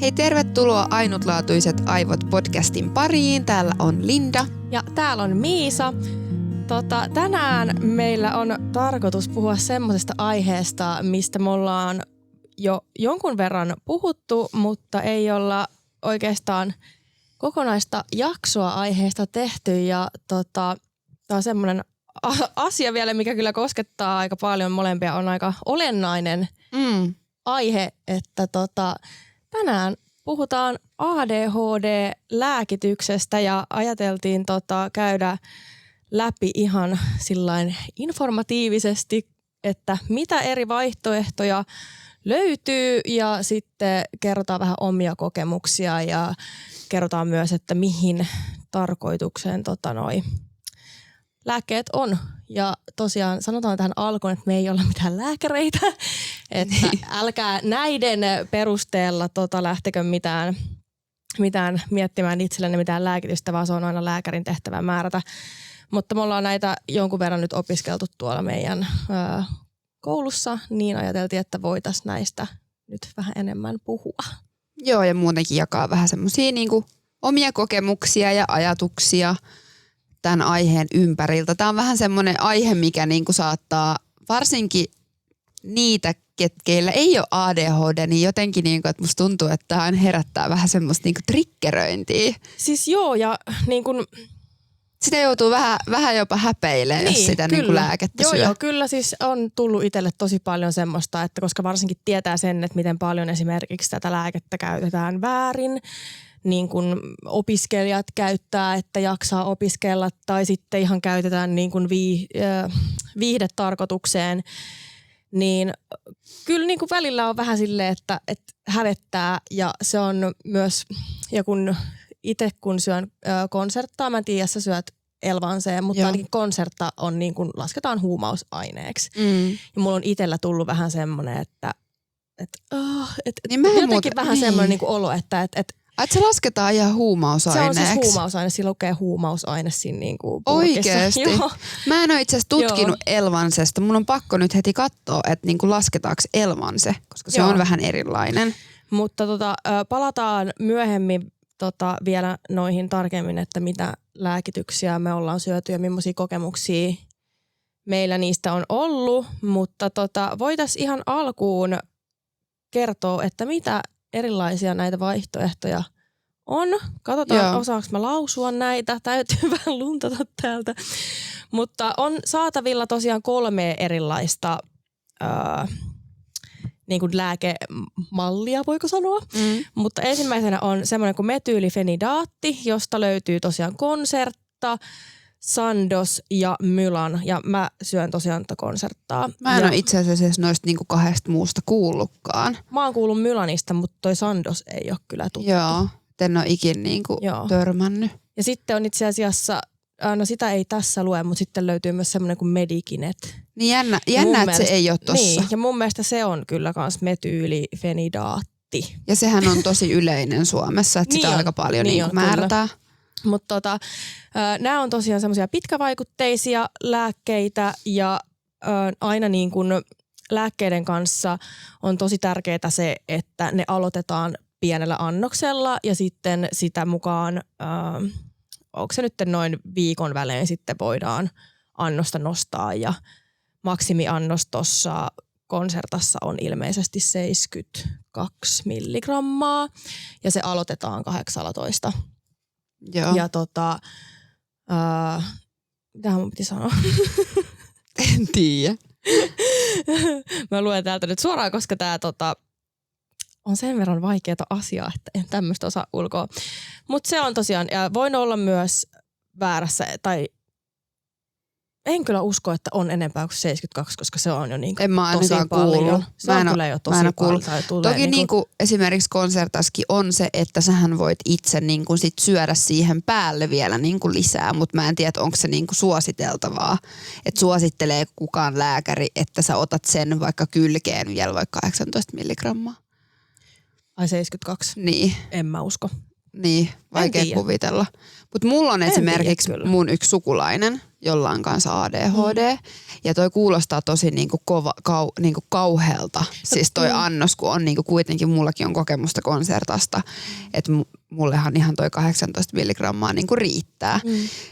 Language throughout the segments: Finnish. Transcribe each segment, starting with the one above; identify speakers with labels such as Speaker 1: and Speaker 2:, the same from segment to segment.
Speaker 1: Hei, tervetuloa Ainutlaatuiset aivot podcastin pariin. Täällä on Linda.
Speaker 2: Ja täällä on Miisa. Tänään meillä on tarkoitus puhua semmoisesta aiheesta, mistä me ollaan jo jonkun verran puhuttu, mutta ei olla oikeastaan kokonaista jaksoa aiheesta tehty. Ja tämä on semmoinen asia vielä, mikä kyllä koskettaa aika paljon molempia, on aika olennainen aihe, että tänään puhutaan ADHD-lääkityksestä ja ajateltiin käydä läpi ihan sillain informatiivisesti, että mitä eri vaihtoehtoja löytyy ja sitten kerrotaan vähän omia kokemuksia ja kerrotaan myös, että mihin tarkoitukseen lääkkeet on. Ja tosiaan sanotaan tähän alkuun, että me ei olla mitään lääkäreitä, että älkää näiden perusteella lähtekö mitään miettimään itsellenne mitään lääkitystä, vaan se on aina lääkärin tehtävä määrätä. Mutta me ollaan näitä jonkun verran nyt opiskeltu tuolla meidän koulussa, niin ajateltiin, että voitaisiin näistä nyt vähän enemmän puhua.
Speaker 1: Joo, ja muutenkin jakaa vähän semmoisia niinku omia kokemuksia ja ajatuksia tämän aiheen ympäriltä. Tämä on vähän semmoinen aihe, mikä niinku saattaa varsinkin niitä, keillä ei ole ADHD, niin jotenkin niinku, että musta tuntuu, että tämä herättää vähän semmoista niinku triggeröintiä.
Speaker 2: Siis joo, ja niin kuin
Speaker 1: sitä joutuu vähän jopa häpeilemään, jos sitä niinku lääkettä syö.
Speaker 2: Joo, kyllä siis on tullut itselle tosi paljon semmoista, että koska varsinkin tietää sen, että miten paljon esimerkiksi tätä lääkettä käytetään väärin, niin kuin opiskelijat käyttää, että jaksaa opiskella, tai sitten ihan käytetään niin kuin viihdetarkoitukseen, niin kyllä niin kuin välillä on vähän silleen, että hävettää, ja se on myös, ja kun itse kun syön konserttaa, mä en tiedä, sä syöt Elvanseen, mutta ainakin konsertta on niin kuin lasketaan huumausaineeksi. Ja mulla on itsellä tullut vähän semmoinen, että niin jotenkin vähän semmoinen niin kuin olo, että
Speaker 1: se lasketaan ihan huumausaineeksi.
Speaker 2: Se on siis huumausaine, siinä lukee huumausaine siinä niin kuin
Speaker 1: oikeesti? Mä en ole itse asiassa tutkinut Elvansesta. Mun on pakko nyt heti katsoa, että niin kuin lasketaanko Elvanse, koska se on vähän erilainen.
Speaker 2: Mutta palataan myöhemmin vielä noihin tarkemmin, että mitä lääkityksiä me ollaan syöty ja millaisia kokemuksia meillä niistä on ollut. Mutta voitaisiin ihan alkuun kertoa, että mitä erilaisia näitä vaihtoehtoja on. Katsotaan, osaanko mä lausua näitä. Täytyy vähän luntata täältä. Mutta on saatavilla tosiaan 3 erilaista niin kuin lääkemallia, voiko sanoa. Mutta ensimmäisenä on semmoinen kuin metyylifenidaatti, josta löytyy tosiaan konsertta, Sandoz ja Mylan. Ja mä syön tosiaan tätä konserttaa.
Speaker 1: Mä en ole itse asiassa noista niinku 2 muusta kuullutkaan.
Speaker 2: Mä oon kuullut Mylanista, mutta toi Sandoz ei ole kyllä tuttu.
Speaker 1: Joo, en ole ikin niinku törmännyt.
Speaker 2: Ja sitten on itse asiassa, no sitä ei tässä lue, mutta sitten löytyy myös semmoinen kuin Medikinet.
Speaker 1: Niin jännä että se ei ole tossa.
Speaker 2: Niin, ja mun mielestä se on kyllä kans metyylifenidaatti.
Speaker 1: Ja sehän on tosi yleinen Suomessa, että sitä aika paljon niin määrätään.
Speaker 2: Mutta nämä on tosiaan semmoisia pitkävaikutteisia lääkkeitä ja aina niin kuin lääkkeiden kanssa on tosi tärkeää se, että ne aloitetaan pienellä annoksella ja sitten sitä mukaan, onko se nyt noin viikon välein sitten voidaan annosta nostaa ja maksimiannos tuossa konsertassa on ilmeisesti 72 milligrammaa ja se aloitetaan 18.
Speaker 1: Joo.
Speaker 2: Ja mitähän mun piti sanoa?
Speaker 1: En tiedä.
Speaker 2: Mä luen täältä nyt suoraan, koska tää on sen verran vaikeata asiaa, että en tämmöistä osaa ulkoa. Mutta se on tosiaan, ja voin olla myös väärässä, tai en kyllä usko, että on enempää kuin 72, koska se on jo niin tosi paljon. Se on kyllä jo tosi paljon.
Speaker 1: Toki niinku esimerkiksi konsertassakin on se, että sähän voit itse niinku sit syödä siihen päälle vielä niinku lisää, mutta mä en tiedä, onko se niinku suositeltavaa. Että suosittelee kukaan lääkäri, että sä otat sen vaikka kylkeen vielä vaikka 18 milligrammaa.
Speaker 2: Ai 72?
Speaker 1: Niin.
Speaker 2: En mä usko.
Speaker 1: niin, vaikea kuvitella. Mutta mulla on esimerkiksi mun yksi sukulainen, jolla on kanssa ADHD. Ja toi kuulostaa tosi niinku kauhealta. Siis toi annos, kun on niinku kuitenkin, mullakin on kokemusta konsertasta. Että mullehan ihan toi 18 milligrammaa niinku riittää.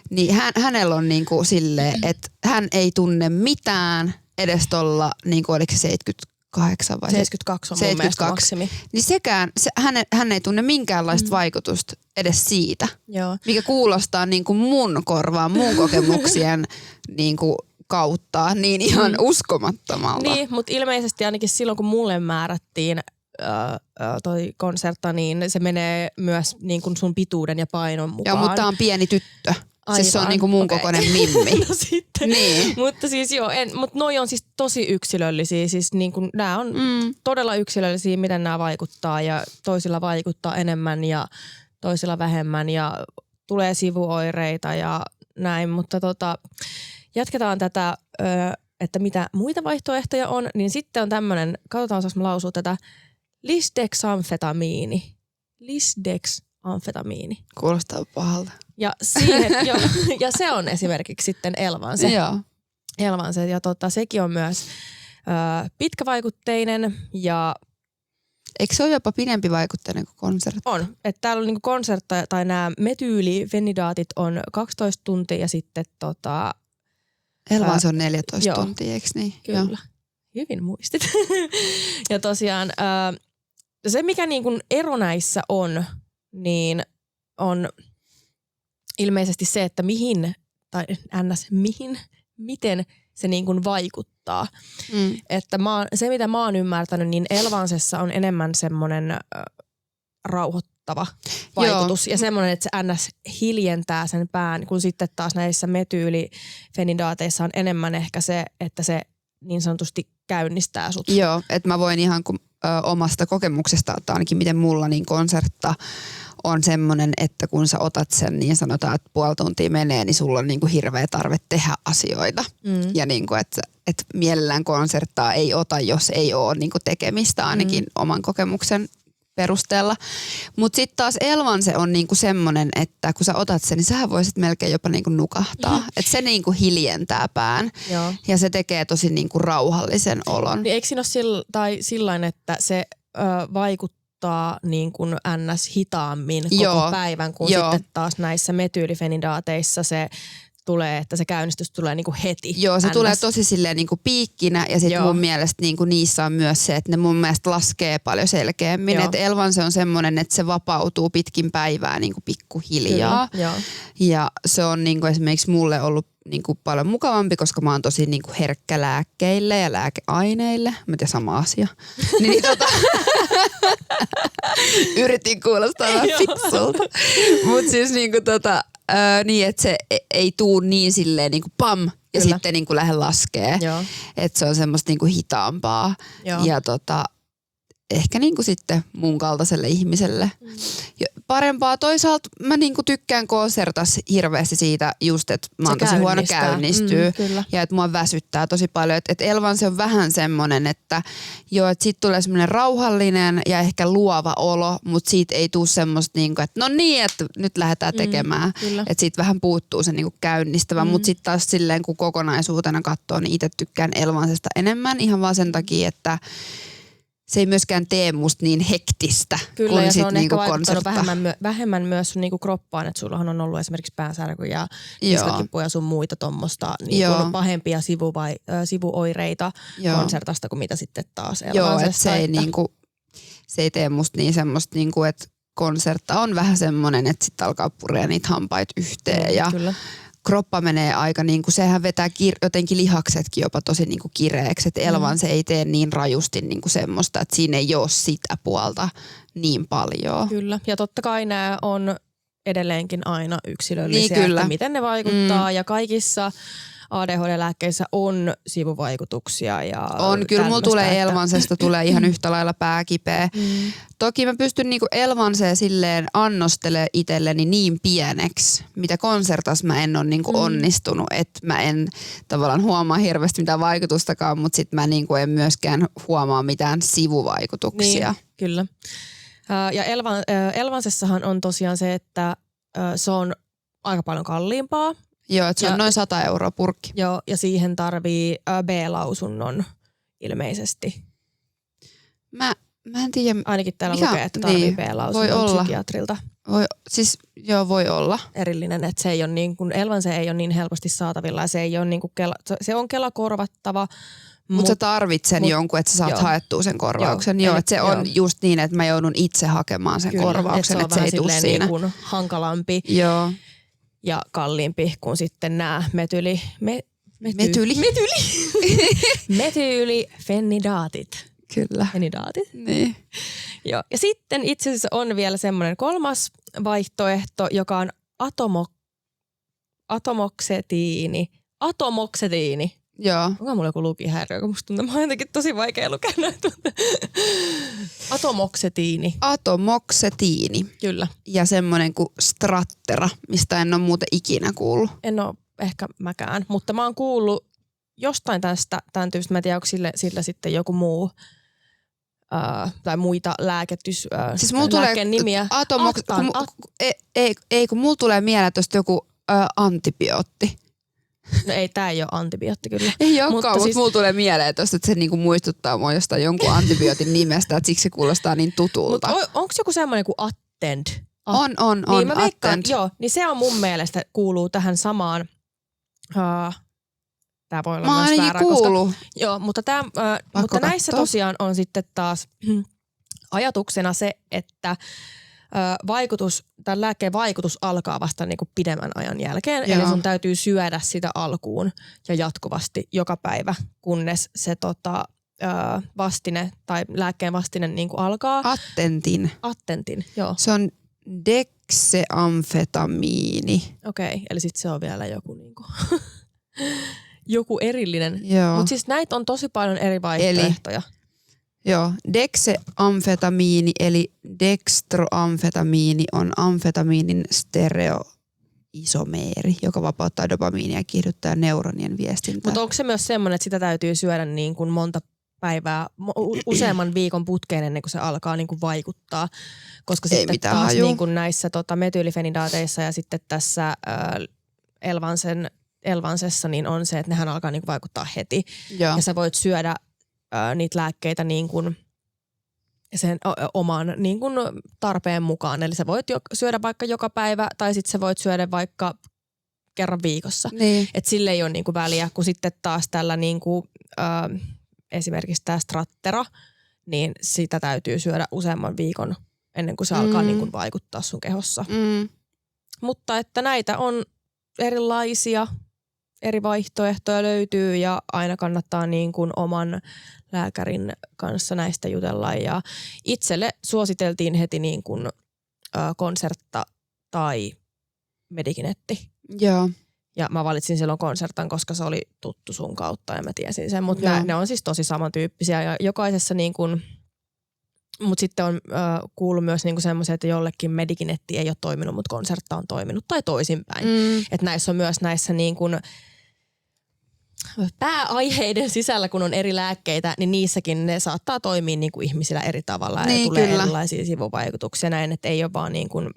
Speaker 1: Niin hänellä on niinku silleen, että hän ei tunne mitään edes tolla, niinku oliko se 78 vai
Speaker 2: 72 on 72. Mun mielestä maksimi.
Speaker 1: Niin hän ei tunne minkäänlaista vaikutusta edes siitä.
Speaker 2: Joo.
Speaker 1: Mikä kuulostaa niin kuin mun korvaan, mun kokemuksien niin kuin kautta niin ihan uskomattomalta.
Speaker 2: Niin, mutta ilmeisesti ainakin silloin kun mulle määrättiin toi konsertta, niin se menee myös niin kuin sun pituuden ja painon mukaan.
Speaker 1: Joo, mutta tää on pieni tyttö. Aivan. Siis se on niinku mun kokoinen mimmi.
Speaker 2: No sitten. Niin. Mutta siis joo, mutta noi on siis tosi yksilöllisiä. Siis niinku nämä on todella yksilöllisiä, miten nämä vaikuttaa ja toisilla vaikuttaa enemmän ja toisilla vähemmän ja tulee sivuoireita ja näin. Mutta jatketaan tätä, että mitä muita vaihtoehtoja on, niin sitten on tämmöinen, katsotaan osaanko mä lausua tätä, lisdexamfetamiini. Lisdexamfetamiini.
Speaker 1: Kuulostaa pahalta.
Speaker 2: Ja, ja se on esimerkiksi sitten Elvanse.
Speaker 1: Joo.
Speaker 2: Elvanse ja sekin on myös pitkävaikutteinen ja...
Speaker 1: Eikö se ole jopa pidempi vaikutteinen kuin konsertti?
Speaker 2: On. Että täällä on niinku konsertta tai nämä metyylifenidaatit on 12 tuntia ja sitten
Speaker 1: Elvanse on 14 tuntia, eikö niin?
Speaker 2: Kyllä. Joo. Hyvin muistit. Ja tosiaan se mikä niinku ero näissä on, niin on ilmeisesti se, että miten se niin kuin vaikuttaa. Että se, mitä mä oon ymmärtänyt, niin Elvansessa on enemmän semmoinen rauhoittava vaikutus. Ja semmoinen, että se ns. Hiljentää sen pään, kun sitten taas näissä metyylifenidaateissa on enemmän ehkä se, että se niin sanotusti käynnistää sut.
Speaker 1: Joo, että mä voin ihan omasta kokemuksesta, että ainakin miten mulla niin konsertta on semmoinen, että kun sä otat sen, niin sanotaan, että puoli tuntia menee, niin sulla on niin kuin hirveä tarve tehdä asioita. Ja niin kuin, että mielellään konserttaa ei ota, jos ei ole niin kuin tekemistä, ainakin oman kokemuksen perusteella. Mutta sitten taas Elvanse on niinku semmoinen, että kun sä otat sen, niin sähän voisit melkein jopa niinku nukahtaa. Että se niinku hiljentää pään.
Speaker 2: Joo.
Speaker 1: Ja se tekee tosi niinku rauhallisen olon.
Speaker 2: Niin eikö siinä ole sillain, että se vaikuttaa niin kuin ns. Hitaammin koko päivän, kun sitten taas näissä metyylifenidaateissa se tulee, että se käynnistys tulee niinku heti.
Speaker 1: Joo, se tulee tosi silleen niinku piikkinä ja sitten mun mielestä niinku niissä on myös se, että ne mun mielestä laskee paljon selkeämmin. Että Elvanse on semmoinen, että se vapautuu pitkin päivää niinku pikkuhiljaa. Ja se on niinku esimerkiksi mulle ollut niinku paljon mukavampi, koska mä oon tosi niinku herkkä lääkkeille ja lääkeaineille. Mä tiedän, sama asia. Yritin kuulostaa vähän fiksulta. Mutta siis niinku niin, että se ei tuu niin silleen niinku pam ja sitten niinku lähde laskee. Että se on semmoista niinku hitaampaa. Ja ehkä niinku sitten mun kaltaiselle ihmiselle parempaa. Toisaalta mä niinku tykkään konsertas hirveästi siitä just, että mä oon tosi huono käynnistyä. Ja että mua väsyttää tosi paljon. Että Elvanse on vähän semmonen, että joo, että siitä tulee semmoinen rauhallinen ja ehkä luova olo, mutta siitä ei tule semmoista niinku, että no niin, että nyt lähdetään tekemään. Että siitä vähän puuttuu se niinku käynnistävä. Mutta sitten taas silleen, kun kokonaisuutena katsoo, niin itse tykkään Elvansesta enemmän ihan vaan sen takia, että se ei myöskään tee musta niin hektistä.
Speaker 2: Kyllä, ja se on
Speaker 1: niinku
Speaker 2: ehkä vaikuttanut vähemmän myös sun niinku kroppaan, että sullahan on ollut esimerkiksi päänsärky ja niskakipu ja sun muita tommosta niinku pahempia sivuoireita konsertasta kuin mitä sitten taas Elvansesta.
Speaker 1: Joo, että se ei tee musta niin semmoista, niinku, että konsertta on vähän semmoinen, että sitten alkaa purea niitä hampaita yhteen ja kroppa menee aika niinku, sehän vetää jotenkin lihaksetkin jopa tosi niinku kireeksi, että Elvanse ei tee niin rajusti niinku semmoista, että siinä ei ole sitä puolta niin paljon.
Speaker 2: Kyllä, ja totta kai nämä on edelleenkin aina yksilöllisiä, niin, että miten ne vaikuttaa ja kaikissa ADHD-lääkkeissä on sivuvaikutuksia. Ja
Speaker 1: on, kyllä mulla tulee Elvansesta tulee ihan yhtä lailla pääkipeä. Toki mä pystyn niinku Elvansea silleen annostelemaan itselleni niin pieneksi, mitä konsertas mä en ole niinku onnistunut. Että mä en tavallaan huomaa hirveästi mitään vaikutustakaan, mutta sit mä niinku en myöskään huomaa mitään sivuvaikutuksia.
Speaker 2: Niin, kyllä. Ja Elvansessahan on tosiaan se, että se on aika paljon kalliimpaa.
Speaker 1: Joo, että se on noin 100 € purkki.
Speaker 2: Joo, ja siihen tarvii B-lausunnon ilmeisesti.
Speaker 1: Mä en tiedä.
Speaker 2: Ainakin täällä lukee, että tarvii
Speaker 1: niin,
Speaker 2: B-lausunnon psykiatrilta.
Speaker 1: Voi olla.
Speaker 2: Erillinen, että se ei ole niin kuin, Elvanse ei ole niin helposti saatavilla ja se ei ole niin kuin se on Kela-korvattava.
Speaker 1: Mutta sä tarvitset jonkun, että sä saat haettua sen korvauksen. Joo, että se on just niin, että mä joudun itse hakemaan sen korvauksen, että se ei tule siinä.
Speaker 2: Niin kuin hankalampi ja kalliimpi kuin sitten nämä metylifenidaatit.
Speaker 1: Kyllä.
Speaker 2: Fenidaatit.
Speaker 1: Niin.
Speaker 2: Joo. Ja sitten itse asiassa on vielä semmoinen kolmas vaihtoehto, joka on atomoksetiini.
Speaker 1: Joo.
Speaker 2: Onko mulla joku lukihäiriö, kun musta tuntuu, mä oon jotenkin tosi vaikea lukea näitä. Atomoksetiini. Kyllä.
Speaker 1: Ja semmoinen kuin Strattera, mistä en ole muuten ikinä kuullut.
Speaker 2: En ole ehkä mäkään, mutta mä oon kuullut jostain tämän tyyppistä, mä en tiedä, onko sillä sitten joku muu tai muita siis lääkkeen nimiä.
Speaker 1: Kun mulla tulee mieleen tuosta joku antibiootti.
Speaker 2: No ei, tää ei ole antibiootti kyllä.
Speaker 1: Ei olekaan, mutta siis mulla tulee mieleen tosta, että se niinku muistuttaa mua jostain jonkun antibiootin nimestä, että siksi se kuulostaa niin tutulta.
Speaker 2: Mutta onko joku semmoinen kuin Attend?
Speaker 1: On.
Speaker 2: Niin mä veikkaan, joo, niin se on mun mielestä kuuluu tähän samaan. Tää voi olla myös väärä,
Speaker 1: kuullut.
Speaker 2: Joo, mutta näissä tosiaan on sitten taas ajatuksena se, että tämän lääkkeen vaikutus alkaa vasta niin kuin pidemmän ajan jälkeen. Joo. Eli sun täytyy syödä sitä alkuun ja jatkuvasti joka päivä, kunnes se vastine tai lääkkeen vastine niin kuin alkaa. Attentin, joo.
Speaker 1: Se on dexamfetamiini.
Speaker 2: Okei, eli sitten se on vielä joku niinku joku erillinen. Mutta siis näitä on tosi paljon eri vaihtoehtoja.
Speaker 1: Joo, dexamfetamiini eli dextroamfetamiini on amfetamiinin stereoisomeeri, joka vapauttaa dopamiinia ja kiihdyttää neuronien viestintää.
Speaker 2: Mutta onko se myös semmoinen, että sitä täytyy syödä niin kuin monta päivää, useamman viikon putkeen ennen kuin se alkaa niin kuin vaikuttaa? Koska
Speaker 1: ei
Speaker 2: sitten taas niin kuin näissä metylifenidaateissa ja sitten tässä Elvansessa niin on se, että nehän alkaa niin kuin vaikuttaa heti.
Speaker 1: Joo.
Speaker 2: Ja sä voit syödä niitä lääkkeitä niin kuin sen oman niin kuin tarpeen mukaan. Eli sä voit syödä vaikka joka päivä tai sitten sä voit syödä vaikka kerran viikossa.
Speaker 1: Niin.
Speaker 2: Että sille ei ole niin kuin väliä, kun sitten taas tällä niin kuin, esimerkiksi tämä Strattera, niin sitä täytyy syödä useamman viikon ennen kuin se alkaa niin kuin vaikuttaa sun kehossa. Mutta että näitä on erilaisia. Eri vaihtoehtoja löytyy ja aina kannattaa niin kuin oman lääkärin kanssa näistä jutella. Ja itselle suositeltiin heti niin kuin Concerta tai Medikinetti.
Speaker 1: Joo.
Speaker 2: Ja mä valitsin silloin Concertan, koska se oli tuttu sun kautta ja mä tiesin sen. Mutta ne on siis tosi samantyyppisiä ja jokaisessa niin kuin, mutta sitten on kuullut myös niinku semmoisia, että jollekin Medikinetti ei ole toiminut, mutta Concerta on toiminut tai toisinpäin. Että näissä on myös näissä niin kuin pääaiheiden sisällä, kun on eri lääkkeitä, niin niissäkin ne saattaa toimia niin kuin ihmisillä eri tavalla ja tulee kyllä erilaisia sivuvaikutuksia näin, että ei ole vaan niin kuin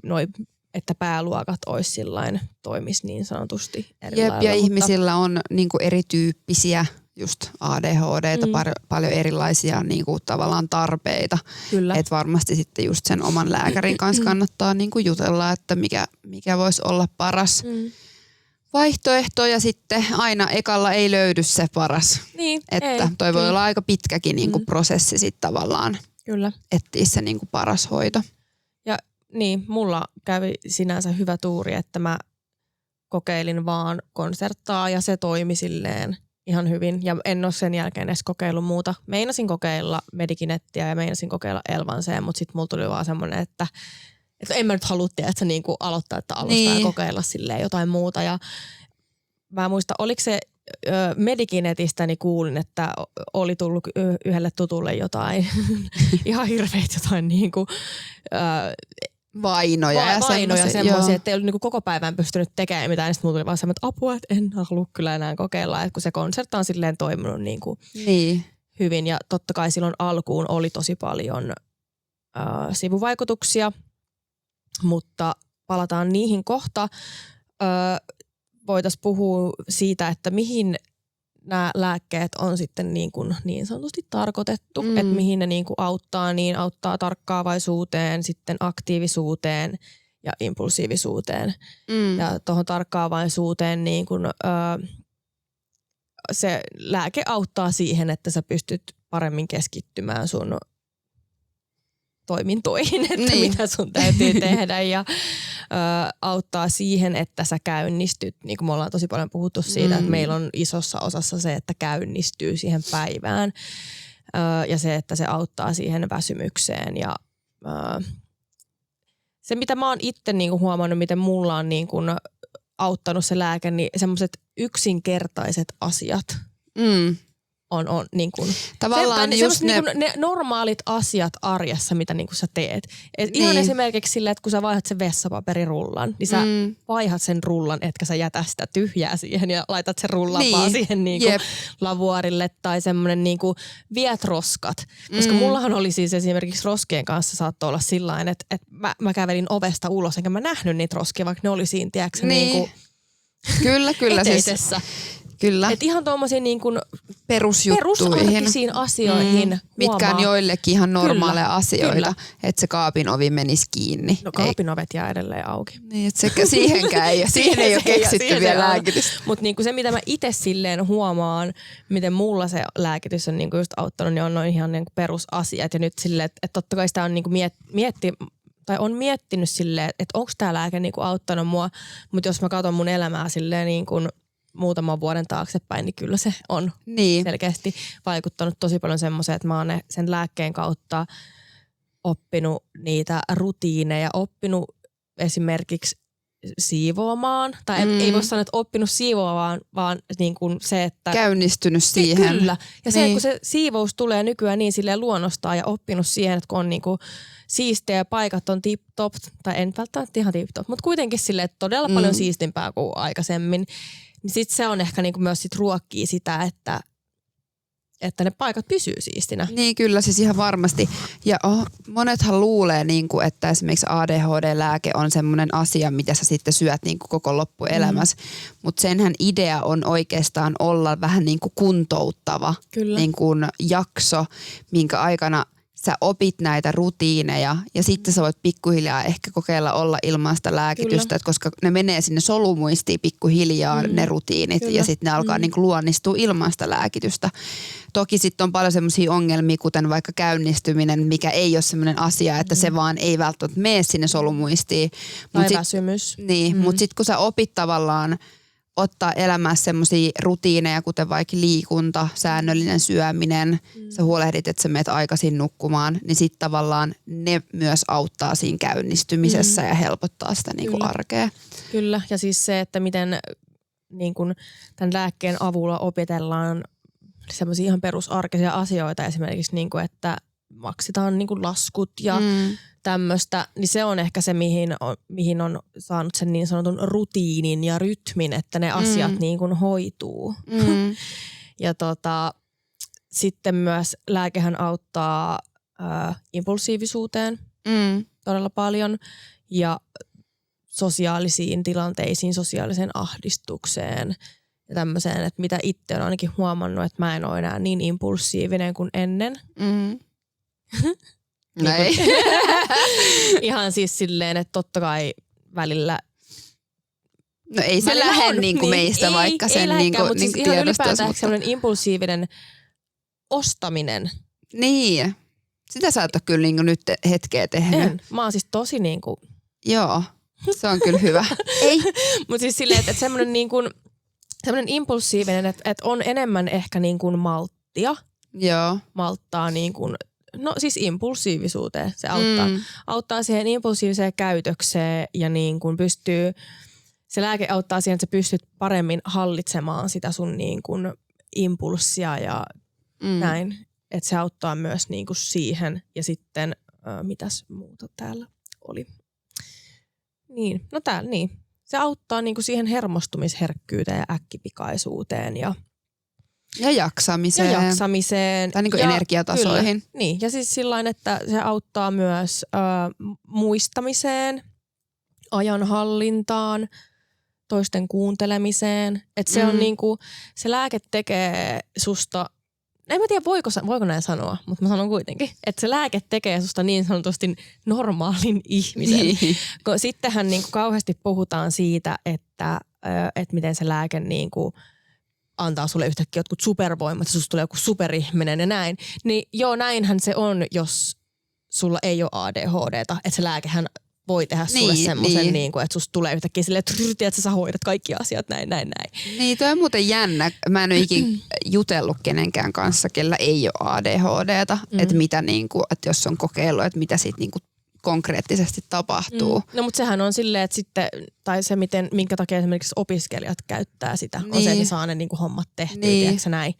Speaker 2: että pääluokat olisi sillain toimisi niin sanotusti eri lailla.
Speaker 1: Ja ihmisillä on niin kuin erityyppisiä just ADHD:tä, paljon erilaisia niin kuin tavallaan tarpeita.
Speaker 2: Kyllä.
Speaker 1: Että varmasti sitten just sen oman lääkärin kanssa kannattaa niin kuin jutella, että mikä voisi olla paras vaihtoehto ja sitten aina ekalla ei löydy se paras.
Speaker 2: Niin,
Speaker 1: että toi voi olla aika pitkäkin niin kuin prosessi sitten tavallaan etsiä se niin kuin paras hoito.
Speaker 2: Ja niin, mulla kävi sinänsä hyvä tuuri, että mä kokeilin vaan Concertaa ja se toimi silleen ihan hyvin. Ja en ole sen jälkeen edes kokeillut muuta. Meinasin kokeilla Medikinettiä ja meinasin kokeilla Elvansea, mutta sitten mulla tuli vaan semmoinen, että en mä nyt haluttiin, että se niinku aloittaa, että alusta ja kokeilla silleen jotain muuta. Ja mä muistan, oliko se Medikinetistä, niin kuulin, että oli tullut yhdelle tutulle jotain ihan hirveitä jotain niinku
Speaker 1: vainoja ja
Speaker 2: semmoisia, että ei ollut niinku koko päivän pystynyt tekemään mitään. Ja sitten mulla tuli vaan semmoinen, että apua, että en halua kyllä enää kokeilla. Et kun se Concerta on silleen toiminut hyvin. Ja totta kai silloin alkuun oli tosi paljon sivuvaikutuksia, mutta palataan niihin kohta. Voitaisiin puhua siitä, että mihin nämä lääkkeet on sitten niin sanotusti tarkoitettu, että mihin ne niin kuin auttaa tarkkaavaisuuteen, sitten aktiivisuuteen ja impulsiivisuuteen. Ja tuohon tarkkaavaisuuteen niin kuin, se lääke auttaa siihen, että sä pystyt paremmin keskittymään sun toimintoihin, että mitä sun täytyy tehdä ja auttaa siihen, että sä käynnistyt. Niin kuin me ollaan tosi paljon puhuttu siitä, että meillä on isossa osassa se, että käynnistyy siihen päivään ja se, että se auttaa siihen väsymykseen. Ja se, mitä mä oon itse niin kuin huomannut, miten mulla on niin kuin auttanut se lääke, niin semmoiset yksinkertaiset asiat on niin kuin,
Speaker 1: tavallaan just
Speaker 2: niin kuin ne normaalit asiat arjessa, mitä niin kuin sä teet. Ihan esimerkiksi silleen, että kun sä vaihdat sen vessapaperirullan, niin sä vaihat sen rullan, etkä sä jätä sitä tyhjää siihen ja laitat sen rullan vaan siihen niin kuin lavuarille tai semmoinen niin kuin viet roskat. Koska mullahan oli siis esimerkiksi roskien kanssa saattoi olla sillain, että mä kävelin ovesta ulos enkä mä nähnyt niitä roskia, vaikka ne oli siinä, tiedätkö, niin kuin
Speaker 1: Kyllä
Speaker 2: eteisessä.
Speaker 1: Kyllä.
Speaker 2: Että ihan tuommoisiin niin kuin
Speaker 1: perusjuttuihin.
Speaker 2: Asioihin
Speaker 1: mitkä on joillekin ihan normaaleja asioita, että se kaapin ovi menisi kiinni.
Speaker 2: No kaapin ovet jää edelleen auki.
Speaker 1: Niin, että siihenkään ei, siihen ei ole keksitty vielä lääkitystä.
Speaker 2: Mutta niinku se, mitä mä itse silleen huomaan, miten mulla se lääkitys on niinku just auttanut, niin on noin ihan niinku perusasiat. Ja nyt silleen, että totta kai sitä on niinku on miettinyt silleen, että onko tämä lääke niinku auttanut mua, mutta jos mä katson mun elämää silleen niin kuin muutaman vuoden taaksepäin, niin kyllä se on selkeästi vaikuttanut tosi paljon semmoiseen, että mä oon sen lääkkeen kautta oppinut niitä rutiineja, oppinut esimerkiksi siivoamaan, tai ei voi sanoa, että oppinut siivoamaan, vaan niin kuin se, että
Speaker 1: käynnistynyt siihen.
Speaker 2: Kyllä. Ja se, kun se siivous tulee nykyään niin silleen luonnostaan ja oppinut siihen, että kun on niin kuin siistejä paikat on tip-top, tai en välttämättä ihan tip-top, mutta kuitenkin silleen todella paljon siistimpää kuin aikaisemmin, niin sit se on ehkä niinku myös sit ruokkii sitä, että ne paikat pysyy siistinä.
Speaker 1: Niin kyllä, siis ihan varmasti. Ja monethan luulee, niinku, että esimerkiksi ADHD-lääke on semmoinen asia, mitä sä sitten syöt niinku koko loppuelämässä. Mutta senhän idea on oikeastaan olla vähän niinku kuntouttava niinku jakso, minkä aikana sä opit näitä rutiineja ja sitten sä voit pikkuhiljaa ehkä kokeilla olla ilman sitä lääkitystä, että koska ne menee sinne solumuistiin pikkuhiljaa ne rutiinit ja sitten ne alkaa niinku luonnistua ilman sitä lääkitystä. Toki sitten on paljon semmoisia ongelmia, kuten vaikka käynnistyminen, mikä ei ole semmoinen asia, että se vaan ei välttämättä mene sinne solumuistiin.
Speaker 2: Tai väsymys.
Speaker 1: Niin, mutta sitten kun sä opit tavallaan ottaa elämässä semmoisia rutiineja, kuten vaikka liikunta, säännöllinen syöminen, sä huolehdit, että sä menet aikaisin nukkumaan, niin sitten tavallaan ne myös auttaa siinä käynnistymisessä ja helpottaa sitä niinku arkea.
Speaker 2: Kyllä, ja siis se, että miten niin kun tämän lääkkeen avulla opetellaan semmoisia ihan perusarkisia asioita, esimerkiksi niin kuin, että maksetaan niin kuin laskut ja tämmöistä, niin se on ehkä se, mihin on saanut sen niin sanotun rutiinin ja rytmin, että ne asiat niin kuin hoituu. Ja sitten myös lääkehän auttaa impulsiivisuuteen todella paljon ja sosiaalisiin tilanteisiin, sosiaaliseen ahdistukseen ja tämmöiseen, että mitä itse on ainakin huomannut, että mä en ole enää niin impulsiivinen kuin ennen.
Speaker 1: No ei.
Speaker 2: Ihan siis silleen, että totta kai välillä.
Speaker 1: No ei se lähde niin kuin meistä,
Speaker 2: ei,
Speaker 1: vaikka sen
Speaker 2: ei
Speaker 1: niin kuin
Speaker 2: mutta siis ihan ylipäätään sellainen impulsiivinen ostaminen.
Speaker 1: Niin. Sitä sä et ole kyllä niin kuin nyt hetkeä tehnyt.
Speaker 2: En. Mä oon siis tosi niin kuin.
Speaker 1: Joo, se on kyllä hyvä. Ei.
Speaker 2: Mutta siis silleen, että semmoinen niin kuin, semmoinen impulsiivinen, että on enemmän ehkä niin kuin malttia.
Speaker 1: Joo.
Speaker 2: Malttaa niin kuin. No siis impulsiivisuuteen se auttaa siihen impulsiiviseen käytökseen ja niin kuin se lääke auttaa siihen, että sä pystyt paremmin hallitsemaan sitä sun niin kuin impulssia ja näin. Että se auttaa myös niin kuin siihen ja sitten mitäs muuta täällä oli. Niin, no täällä niin. Se auttaa niin kuin siihen hermostumisherkkyyteen ja äkkipikaisuuteen ja
Speaker 1: Ja jaksamiseen. Tai niin kuin energiatasoihin.
Speaker 2: Kyllä, niin, ja siis sillain, että se auttaa myös muistamiseen, ajanhallintaan, toisten kuuntelemiseen. Että se on niinku, se lääke tekee susta, en mä tiedä voiko näin sanoa, mutta mä sanon kuitenkin, että se lääke tekee susta niin sanotusti normaalin ihmisen.
Speaker 1: Niin.
Speaker 2: Sittenhän niinku kauheasti puhutaan siitä, että miten se lääke niinku antaa sulle yhtäkkiä jotkut supervoimat, että susta tulee joku superihminen ja näin. Niin joo, näinhän se on, jos sulla ei ole ADHDta, että se lääkehän voi tehdä sulle semmoisen, niin kuin, että susta tulee yhtäkkiä silleen, että sä hoidat kaikki asiat näin.
Speaker 1: Niin, toi on muuten jännä. Mä en ole ikinä jutellut kenenkään kanssa, kellä ei ole ADHDta, että mitä niinku, että jos on kokeillut, että mitä siitä niinku konkreettisesti tapahtuu.
Speaker 2: No mutta sehän on silleen, että sitten, tai se minkä takia esimerkiksi opiskelijat käyttää sitä, on se, että saa ne niinku hommat tehtyä, tiedätkö näin.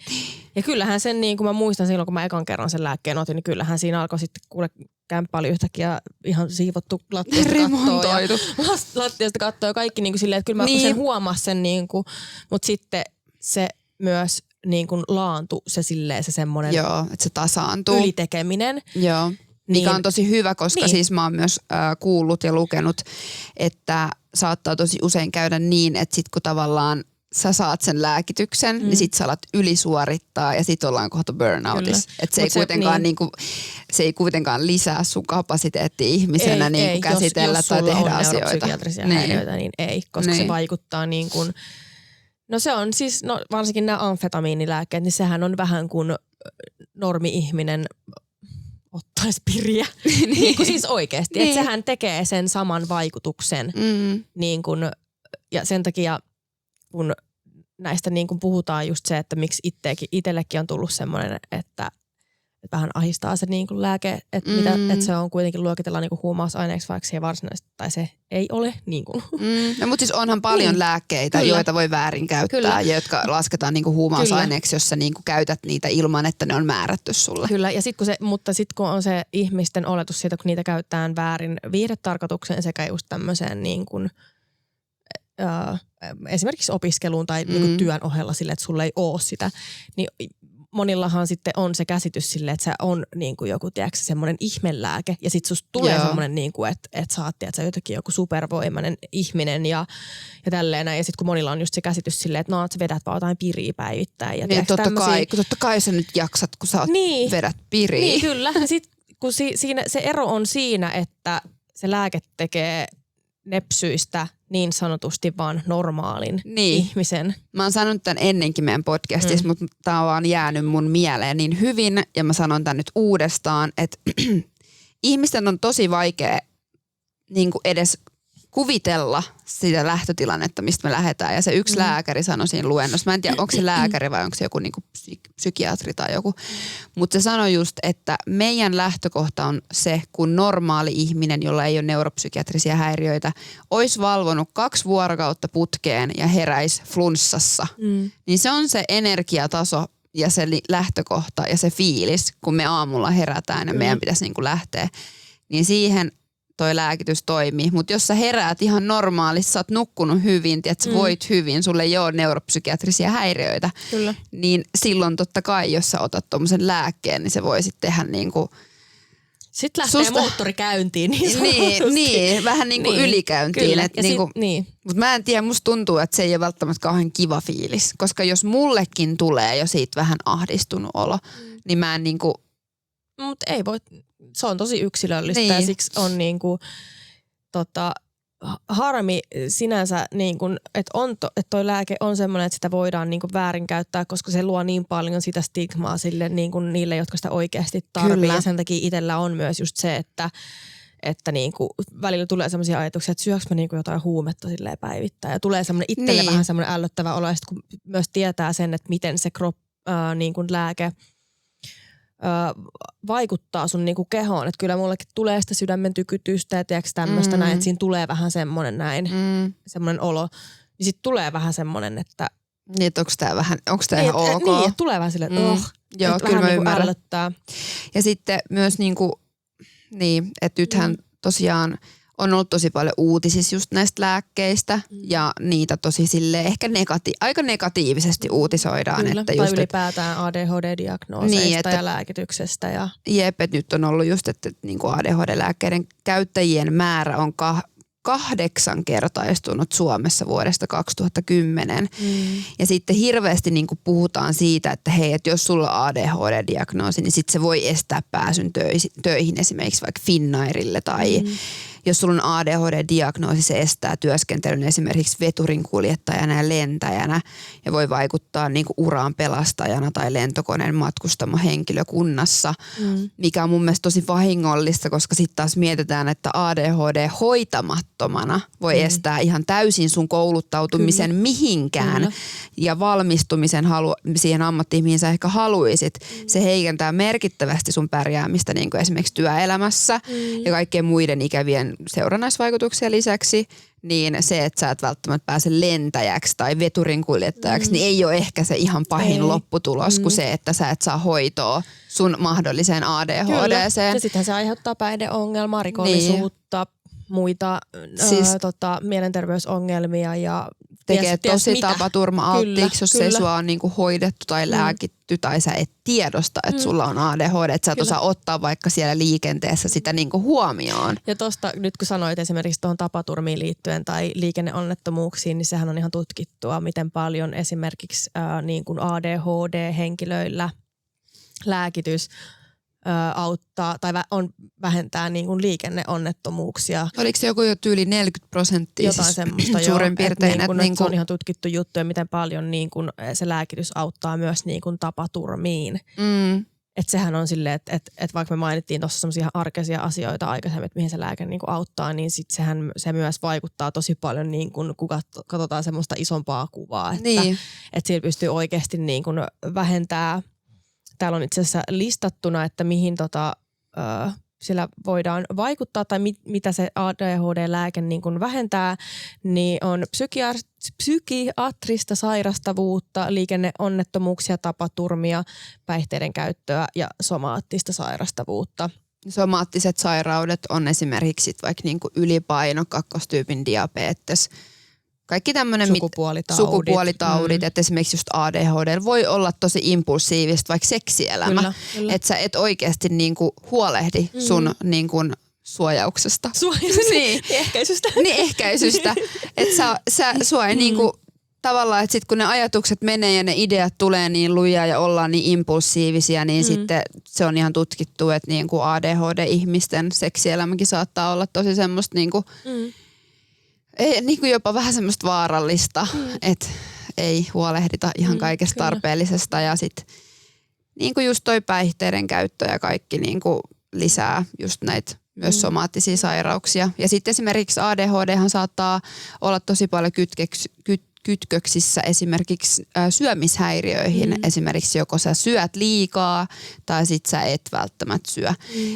Speaker 2: Ja kyllähän sen, niin kuin mä muistan silloin, kun mä ekan kerran sen lääkkeen otin, niin kyllähän siinä alkoi sitten, kuule, kämppä oli yhtäkkiä ihan siivottu lattiasta kattoa ja kaikki niin kuin silleen, että kyllä mä sen huomasin sen, niin kuin, mutta sitten se myös niin kuin laantui se silleen se semmoinen
Speaker 1: että se tasaantuu.
Speaker 2: Ylitekeminen.
Speaker 1: Joo. Mikä on tosi hyvä, koska siis mä oon myös kuullut ja lukenut, että saattaa tosi usein käydä niin, että sit kun tavallaan sä saat sen lääkityksen, niin sit sä alat ylisuorittaa ja sit ollaan kohta burnoutissa. Että se ei kuitenkaan lisää sun kapasiteettia ihmisenä niin käsitellä tai tehdä asioita.
Speaker 2: Häiriöitä, niin ei, koska se vaikuttaa niin kuin, no se on siis, varsinkin nämä amfetamiinilääkkeet, niin sehän on vähän kuin normi-ihminen ottaisi piriä. niin kuin siis oikeasti. Että sehän tekee sen saman vaikutuksen. Niin kuin, ja sen takia, kun näistä niin kuin puhutaan just se, että miksi itsellekin on tullut semmoinen, että vähän ahistaa se niin kuin lääke, että se on kuitenkin luokitellaan niin kuin huumausaineeksi, vaikka se ei varsinaisesti, tai se ei ole niin kuin.
Speaker 1: No mutta siis onhan paljon lääkkeitä, joita voi väärinkäyttää ja jotka lasketaan niin kuin huumausaineeksi, jos sä niin kuin käytät niitä ilman, että ne on määrätty sulle.
Speaker 2: Kyllä, ja mutta sitten kun on se ihmisten oletus siitä, kun niitä käytetään väärin viihdetarkoitukseen sekä just tämmöiseen niin kuin esimerkiksi opiskeluun tai niin työn ohella sille, että sulla ei ole sitä, niin monillahan sitten on se käsitys sille, että se on niin kuin joku, tiedätkö, semmoinen ihmelääke ja sitten susta tulee semmoinen, niin kuin, että sä oot, tiedätkö, jotenkin joku supervoimainen ihminen ja tälleen näin. Ja sitten kun monilla on just se käsitys silleen, että sä vedät vaan jotain piriä päivittäin. Ja
Speaker 1: niin totta kai sä nyt jaksat, kun sä vedät piriä.
Speaker 2: Niin kyllä. Ja sitten kun siinä, se ero on siinä, että se lääke tekee nepsyistä niin sanotusti vaan normaalin ihmisen.
Speaker 1: Mä oon sanonut tämän ennenkin meidän podcastissa, mutta tää on vaan jäänyt mun mieleen niin hyvin ja mä sanon tämän nyt uudestaan, että ihmisten on tosi vaikea niin kuin edes kuvitella sitä lähtötilannetta, mistä me lähdetään. Ja se yksi lääkäri sanoi siinä luennossa, mä en tiedä onko se lääkäri vai onko se joku niinku psykiatri tai joku, mutta se sanoi just, että meidän lähtökohta on se, kun normaali ihminen, jolla ei ole neuropsykiatrisia häiriöitä, olisi valvonut 2 vuorokautta putkeen ja heräisi flunssassa. Niin se on se energiataso ja se lähtökohta ja se fiilis, kun me aamulla herätään ja meidän pitäisi niinku lähteä, niin siihen toi lääkitys toimii. Mutta jos sä heräät ihan normaalisti, sä oot nukkunut hyvin, tiedät, sä voit hyvin, sulle ei ole neuropsykiatrisia häiriöitä, niin silloin totta kai, jos sä otat tommosen lääkkeen, niin se voi sitten tehdä niinku
Speaker 2: sitten lähtee moottori käyntiin niin sanotusti.
Speaker 1: Niin, vähän niin kuin ylikäyntiin. Mutta mä en tiedä, musta tuntuu, että se ei ole välttämättä kauhean kiva fiilis. Koska jos mullekin tulee jo siitä vähän ahdistunut olo, niin mä en niinku.
Speaker 2: Mutta ei voi, se on tosi yksilöllistä ja siksi on niinku harmi sinänsä, niinku, että toi lääke on semmoinen, että sitä voidaan niinku väärinkäyttää, koska se luo niin paljon sitä stigmaa sille, niinku, niille, jotka sitä oikeasti tarvitsee. Ja sen takia itsellä on myös just se, että niinku, välillä tulee semmoisia ajatuksia, että syöks mä niinku jotain huumetta silleen päivittäin. Ja tulee semmoinen itselle vähän semmoinen ällöttävä olo, ja sit kun myös tietää sen, että miten se niinku lääke vaikuttaa sun niinku kehoon. Että kyllä mullekin tulee sitä sydämen tykytystä ja tiedätkö tämmöistä näin, että siinä tulee vähän semmoinen näin, semmoinen olo. Niin sit tulee vähän semmoinen, että
Speaker 1: niin, että onko tää ihan ok?
Speaker 2: Niin, että tulee vähän silleen,
Speaker 1: joo,
Speaker 2: että
Speaker 1: kyllä
Speaker 2: vähän
Speaker 1: mä
Speaker 2: niinku ällöttää.
Speaker 1: Ja sitten myös niinku, että nythän tosiaan on ollut tosi paljon uutisissa just näistä lääkkeistä ja niitä tosi silleen ehkä aika negatiivisesti uutisoidaan.
Speaker 2: Kyllä,
Speaker 1: että
Speaker 2: tai
Speaker 1: just,
Speaker 2: ylipäätään ADHD-diagnooseista ja lääkityksestä. Ja
Speaker 1: Jep, että nyt on ollut just, että niin kuin ADHD-lääkkeiden käyttäjien määrä on 8-kertaistunut Suomessa vuodesta 2010. Ja sitten hirveästi niin kuin puhutaan siitä, että hei, että jos sulla on ADHD-diagnoosi, niin sitten se voi estää pääsyn töihin esimerkiksi vaikka Finnairille tai jos sulla on ADHD-diagnoosi, se estää työskentelyn esimerkiksi veturinkuljettajana ja lentäjänä ja voi vaikuttaa niin kuin uraan pelastajana tai lentokoneen matkustamohenkilökunnassa, mikä on mun mielestä tosi vahingollista, koska sitten taas mietitään, että ADHD hoitamattomana voi estää ihan täysin sun kouluttautumisen mihinkään ja valmistumisen siihen ammattiin, mihin sä ehkä haluisit. Se heikentää merkittävästi sun pärjäämistä niin kuin esimerkiksi työelämässä ja kaikkien muiden ikävien seurannaisvaikutuksia lisäksi, niin se, että sä et välttämättä pääse lentäjäksi tai veturinkuljettajaksi, niin ei ole ehkä se ihan pahin lopputulos kuin se, että sä et saa hoitoa sun mahdolliseen ADHD:seen.
Speaker 2: Ja sittenhän se aiheuttaa päihdeongelmaa, rikollisuutta, muita mielenterveysongelmia ja
Speaker 1: tekee tosi tapaturma-alttiiksi, jos ei sua ole niinku hoidettu tai lääkitty tai sä et tiedosta, että sulla on ADHD, että sä et osaa ottaa vaikka siellä liikenteessä sitä niinku huomioon.
Speaker 2: Ja tosta nyt kun sanoit esimerkiksi tuohon tapaturmiin liittyen tai liikenneonnettomuuksiin, niin sehän on ihan tutkittua, miten paljon esimerkiksi niin kuin ADHD-henkilöillä lääkitys auttaa tai vähentää niin kuin liikenneonnettomuuksia.
Speaker 1: Oliko se joku jo tyyli 40%?
Speaker 2: Jotain semmoista
Speaker 1: suurin piirtein.
Speaker 2: Se on ihan tutkittu juttu, miten paljon niin kuin se lääkitys auttaa myös niin kuin tapaturmiin. Että sehän on silleen, että vaikka me mainittiin tuossa semmoisia arkeisia asioita aikaisemmin, että mihin se lääke niin kuin auttaa, niin sit se myös vaikuttaa tosi paljon, niin kuin, kun katsotaan semmoista isompaa kuvaa. Että sillä pystyy oikeasti niin kuin vähentää. Täällä on itse asiassa listattuna, että mihin sillä voidaan vaikuttaa tai mitä se ADHD-lääke niin kuin vähentää, niin on psykiatrista sairastavuutta, liikenneonnettomuuksia, tapaturmia, päihteiden käyttöä ja somaattista sairastavuutta.
Speaker 1: Somaattiset sairaudet on esimerkiksi vaikka niin kuin ylipaino, kakkostyypin diabetes, kaikki tämmöinen sukupuolitaudit, että esimerkiksi just ADHD voi olla tosi impulsiivista, vaikka seksielämä. Kyllä. Että sä et oikeasti niinku huolehdi sun niinku suojauksesta.
Speaker 2: Niin, ehkäisystä.
Speaker 1: Niin, ehkäisystä. Että sua ei niinku tavallaan, että sit kun ne ajatukset menee ja ne ideat tulee niin lujaa ja ollaan niin impulsiivisia, niin sitten se on ihan tutkittu, että niinku ADHD-ihmisten seksielämäkin saattaa olla tosi semmoista niinku niin kuin jopa vähän semmoista vaarallista, että ei huolehdita ihan kaikesta tarpeellisesta ja sitten niin kuin just toi päihteiden käyttö ja kaikki niin kuin lisää just näitä myös somaattisia sairauksia. Ja sitten esimerkiksi ADHDhan saattaa olla tosi paljon kytköksissä esimerkiksi syömishäiriöihin. Esimerkiksi joko sä syöt liikaa tai sit sä et välttämättä syö.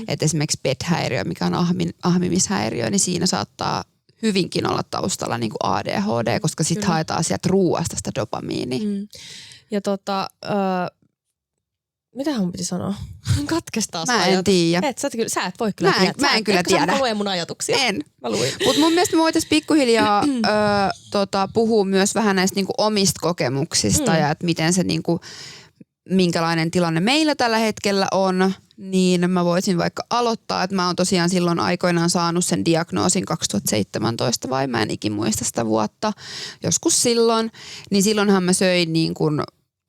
Speaker 1: Et esimerkiksi PET-häiriö, mikä on ahmimishäiriö, niin siinä saattaa hyvinkin olla taustalla niin kuin ADHD, koska sitten haetaan sieltä ruuasta sitä dopamiinia.
Speaker 2: Ja mitä mun piti sanoa? Katkestaan
Speaker 1: mä en tiedä.
Speaker 2: Sä et voi kyllä tiedä.
Speaker 1: Mä en kyllä tiedä.
Speaker 2: Mä luen mun ajatuksia.
Speaker 1: Mä luin. Mutta mun mielestä me voitaisiin pikkuhiljaa puhua myös vähän näistä niinku omista kokemuksista ja että miten se niinku, minkälainen tilanne meillä tällä hetkellä on. Niin mä voisin vaikka aloittaa, että mä oon tosiaan silloin aikoinaan saanut sen diagnoosin 2017 vai mä en ikin muista sitä vuotta. Joskus silloin, niin silloinhan mä söin niin kuin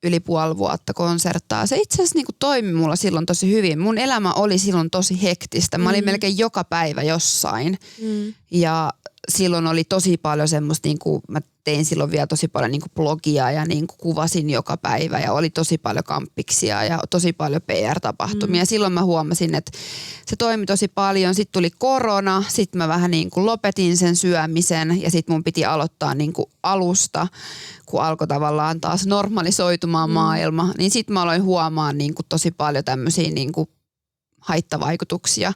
Speaker 1: yli puoli vuotta konserttaa. Se itse asiassa niin kuin toimi mulla silloin tosi hyvin. Mun elämä oli silloin tosi hektistä. Mä olin melkein joka päivä jossain ja silloin oli tosi paljon semmoista, niin kuin, mä tein silloin vielä tosi paljon niin kuin blogia ja niin kuin kuvasin joka päivä ja oli tosi paljon kamppiksia ja tosi paljon PR-tapahtumia. Silloin mä huomasin, että se toimi tosi paljon. Sitten tuli korona, sitten mä vähän niin kuin lopetin sen syömisen ja sitten mun piti aloittaa niin kuin alusta, kun alkoi tavallaan taas normalisoitumaan maailma. Niin sitten mä aloin huomaan niin kuin tosi paljon tämmöisiä niin kuin haittavaikutuksia,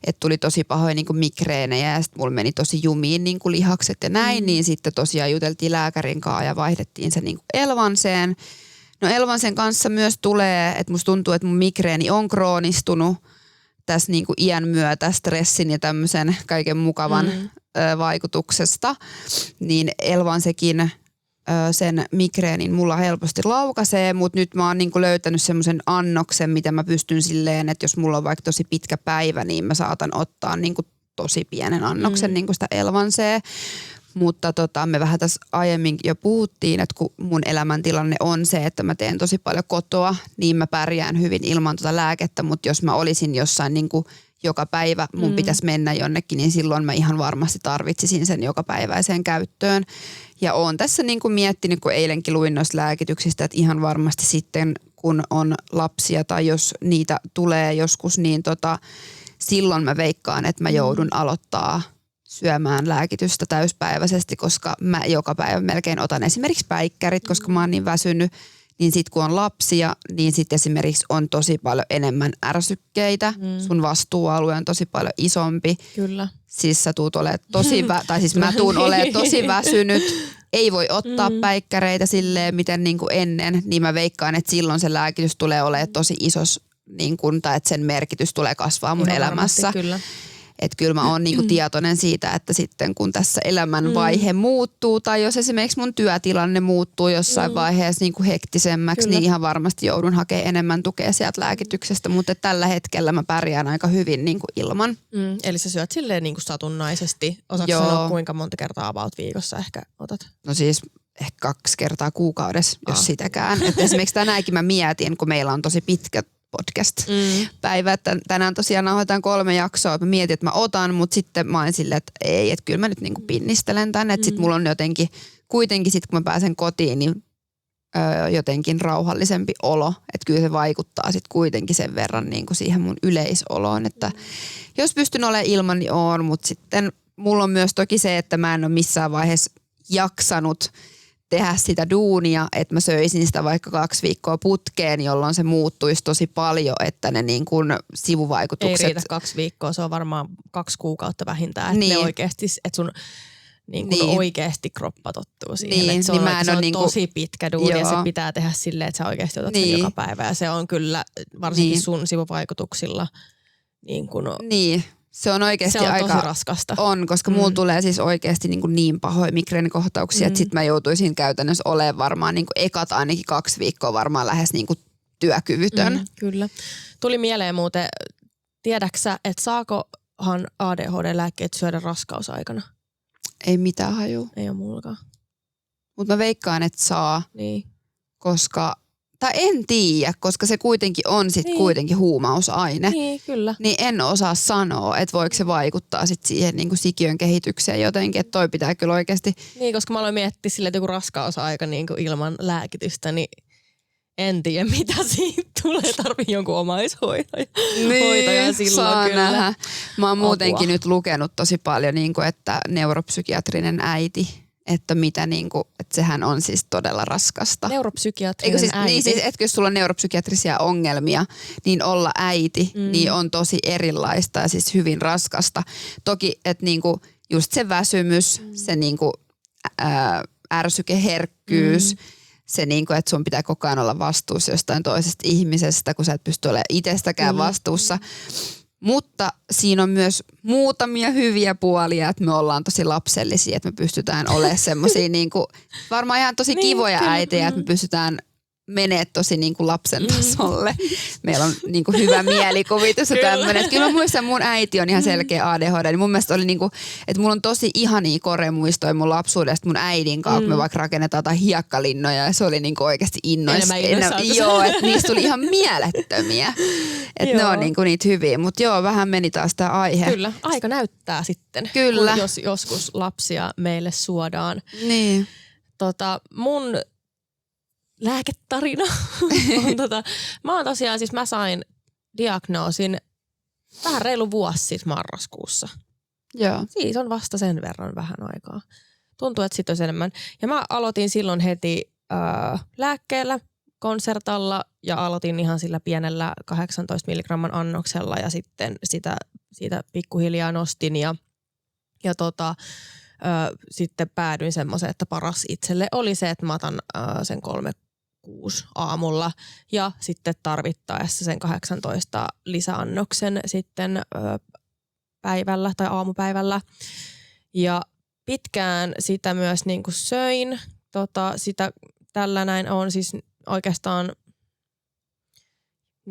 Speaker 1: että tuli tosi pahoja niin kuin migreenejä ja sitten mulla meni tosi jumiin niin kuin lihakset ja näin, niin sitten tosiaan juteltiin lääkärin kanssa ja vaihdettiin se niin kuin Elvanseen. No Elvansen kanssa myös tulee, että musta tuntuu, että mun migreeni on kroonistunut tässä niinku iän myötä stressin ja tämmöisen kaiken mukavan vaikutuksesta, niin Elvansekin sen migreenin mulla helposti laukaisee, mutta nyt mä oon niinku löytänyt semmoisen annoksen, mitä mä pystyn silleen, että jos mulla on vaikka tosi pitkä päivä, niin mä saatan ottaa niinku tosi pienen annoksen niinku sitä Elvansea. Mutta me vähän tässä aiemmin jo puhuttiin, että kun mun elämäntilanne on se, että mä teen tosi paljon kotoa, niin mä pärjään hyvin ilman lääkettä, mutta jos mä olisin jossain niinku joka päivä mun pitäisi mennä jonnekin, niin silloin mä ihan varmasti tarvitsisin sen jokapäiväiseen käyttöön. Ja oon tässä niinku miettinyt, kun eilenkin luin noista lääkityksistä, että ihan varmasti sitten kun on lapsia tai jos niitä tulee joskus, niin silloin mä veikkaan, että mä joudun aloittaa syömään lääkitystä täyspäiväisesti, koska mä joka päivä melkein otan esimerkiksi päikkärit, koska mä oon niin väsynyt. Niin sit kun on lapsia, niin sit esimerkiksi on tosi paljon enemmän ärsykkeitä. Sun vastuualue on tosi paljon isompi.
Speaker 2: Kyllä.
Speaker 1: Siis sä tuut olemaan mä tuun olemaan tosi väsynyt. Ei voi ottaa päikkäreitä silleen, miten niin kuin ennen. Niin mä veikkaan, että silloin se lääkitys tulee olemaan tosi isos, niin kuin, tai että sen merkitys tulee kasvaa mun elämässä.
Speaker 2: Varmasti, kyllä.
Speaker 1: Että kyllä mä oon niinku tietoinen siitä, että sitten kun tässä elämän vaihe muuttuu tai jos esimerkiksi mun työtilanne muuttuu jossain vaiheessa niinku hektisemmäksi, niin ihan varmasti joudun hakemaan enemmän tukea sieltä lääkityksestä, mutta tällä hetkellä mä pärjään aika hyvin niinku ilman.
Speaker 2: Eli sä syöt silleen niinku satunnaisesti. Osaatko sanoa, kuinka monta kertaa about viikossa ehkä otat?
Speaker 1: No siis ehkä 2 kertaa kuukaudessa, jos sitäkään. Et esimerkiksi tänäänkin mä mietin, kun meillä on tosi pitkä podcast-päivä, että tänään tosiaan nauhoitetaan 3 jaksoa. Mä mietin, että mä otan, mutta sitten mä oon silleen, että ei, että kyllä mä nyt niinku pinnistelen tänne. Että sit mulla on jotenkin, kuitenkin sit kun mä pääsen kotiin, niin jotenkin rauhallisempi olo. Että kyllä se vaikuttaa sit kuitenkin sen verran niinku siihen mun yleisoloon. Että jos pystyn olemaan ilman, niin oon, mutta sitten mulla on myös toki se, että mä en ole missään vaiheessa jaksanut tehdä sitä duunia, että mä söisin sitä vaikka 2 viikkoa putkeen, jolloin se muuttuisi tosi paljon, että ne niin kuin sivuvaikutukset.
Speaker 2: Ei riitä 2 viikkoa, se on varmaan 2 kuukautta vähintään, että ne oikeasti, että sun niin kuin oikeasti kroppa tottuu siihen, että se on, se on tosi pitkä duuni ja se pitää tehdä silleen, että sä oikeasti otat sen joka päivä ja se on kyllä varsinkin sun sivuvaikutuksilla niin kuin
Speaker 1: se on oikeasti
Speaker 2: se on
Speaker 1: aika
Speaker 2: tosi raskasta.
Speaker 1: On, koska mulla tulee siis oikeasti niin pahoja migreenikohtauksia, että sit mä joutuisin käytännössä olemaan varmaan niin kuin ekat ainakin 2 viikkoa varmaan lähes niin kuin työkyvytön.
Speaker 2: Kyllä. Tuli mieleen muuten, tiedäksä, että saakohan ADHD-lääkkeet syödä raskausaikana?
Speaker 1: Ei mitään hajua.
Speaker 2: Ei ole mullakaan.
Speaker 1: Mutta mä veikkaan, että saa, koska tai en tiedä, koska se kuitenkin on sit kuitenkin huumausaine.
Speaker 2: Niin, kyllä.
Speaker 1: Niin en osaa sanoa, että voiko se vaikuttaa sit siihen niin kuin sikiön kehitykseen jotenkin, että toi pitää kyllä oikeasti.
Speaker 2: Niin, koska mä aloin miettiä silleen, että joku raskausaika niin kuin ilman lääkitystä, niin en tiedä mitä siitä tulee. Tarvii jonkun omaishoitaja silloin
Speaker 1: saa
Speaker 2: kyllä.
Speaker 1: Nähdä. Mä oon muutenkin nyt lukenut tosi paljon, niin kuin, että neuropsykiatrinen äiti, että mitä niinku, että sehän on siis todella raskasta.
Speaker 2: Neuropsykiatrinen äiti.
Speaker 1: Niin siis, että jos sulla on neuropsykiatrisia ongelmia, niin olla äiti, niin on tosi erilaista ja siis hyvin raskasta. Toki, että niinku just se väsymys, se niinku ärsykeherkkyys, se niinku, että sun pitää koko ajan olla vastuussa jostain toisesta ihmisestä, kun sä et pysty olemaan itsestäkään vastuussa. Mutta siinä on myös muutamia hyviä puolia, että me ollaan tosi lapsellisia, että me pystytään olemaan semmoisia niinku, varmaan ihan tosi kivoja äitejä, että me pystytään menee tosi niinku lapsen tasolle. Meillä on niinku hyvä mielikuvitus ja tämmöinen. Kyllä mä muistan, mun äiti on ihan selkeä ADHD. Niin mun mielestä oli niinku, että mulla on tosi ihania koremuistoja mun lapsuudesta mun äidin kanssa, kun me vaikka rakennetaan jotain hiekkalinnoja ja se oli niinku oikeasti innoissa. Joo, että niistä tuli ihan mielettömiä. Että ne on niinku niitä hyviä. Mutta joo, vähän meni taas tää aihe.
Speaker 2: Kyllä, aika näyttää sitten.
Speaker 1: Kyllä.
Speaker 2: Jos joskus lapsia meille suodaan.
Speaker 1: Niin.
Speaker 2: Mun lääketarina on mä oon tosiaan, siis mä sain diagnoosin vähän reilu vuosi sitten marraskuussa.
Speaker 1: Joo.
Speaker 2: Siis on vasta sen verran vähän aikaa. Tuntuu, että sit olisi enemmän. Ja mä aloitin silloin heti lääkkeellä, Concertalla ja aloitin ihan sillä pienellä 18 milligramman annoksella ja sitten siitä pikkuhiljaa nostin ja sitten päädyin semmoiseen, että paras itselle oli se, että mä otan sen 3 6 aamulla ja sitten tarvittaessa sen 18 lisäannoksen sitten päivällä tai aamupäivällä. Ja pitkään sitä myös niin kuin söin. Sitä tällä näin on siis oikeastaan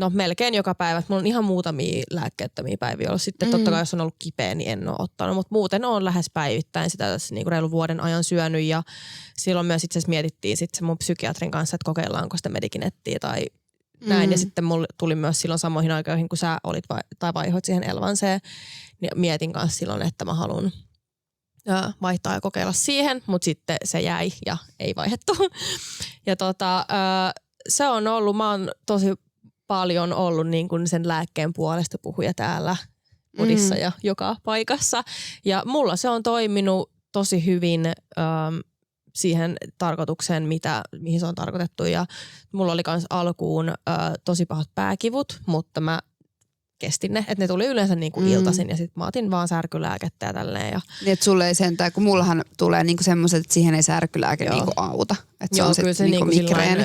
Speaker 2: melkein joka päivä. Mulla on ihan muutamia lääkkeettömiä päiviä ollut. Sitten totta kai jos on ollut kipeä, niin en ole ottanut. Mutta muuten on lähes päivittäin sitä tässä niin kuin reilun vuoden ajan syönyt. Ja silloin myös itse asiassa mietittiin sit mun psykiatrin kanssa, että kokeillaanko sitä Medikinettiä tai näin. Ja sitten mulle tuli myös silloin samoihin aikoihin, kun sä olit tai vaihoit siihen Elvanseen. Niin mietin kanssa silloin, että mä haluan vaihtaa ja kokeilla siihen, mutta sitten se jäi ja ei vaihdettu. Ja se on ollut, mä oon tosi paljon ollut niin kuin sen lääkkeen puolesta puhuja täällä podissa ja joka paikassa. Ja mulla se on toiminut tosi hyvin siihen tarkoitukseen, mihin se on tarkoitettu. Ja mulla oli myös alkuun tosi pahat pääkivut, mutta mä kestin ne. Että ne tuli yleensä niin kuin iltaisin ja sitten mä otin vaan särkylääkettä ja tälleen. Ja
Speaker 1: niin, että sulle ei sentään, kun mullahan tulee niinku semmoiset, että siihen ei särkylääke niinku auta. Että se on
Speaker 2: kyllä
Speaker 1: se
Speaker 2: niinku
Speaker 1: migreeni.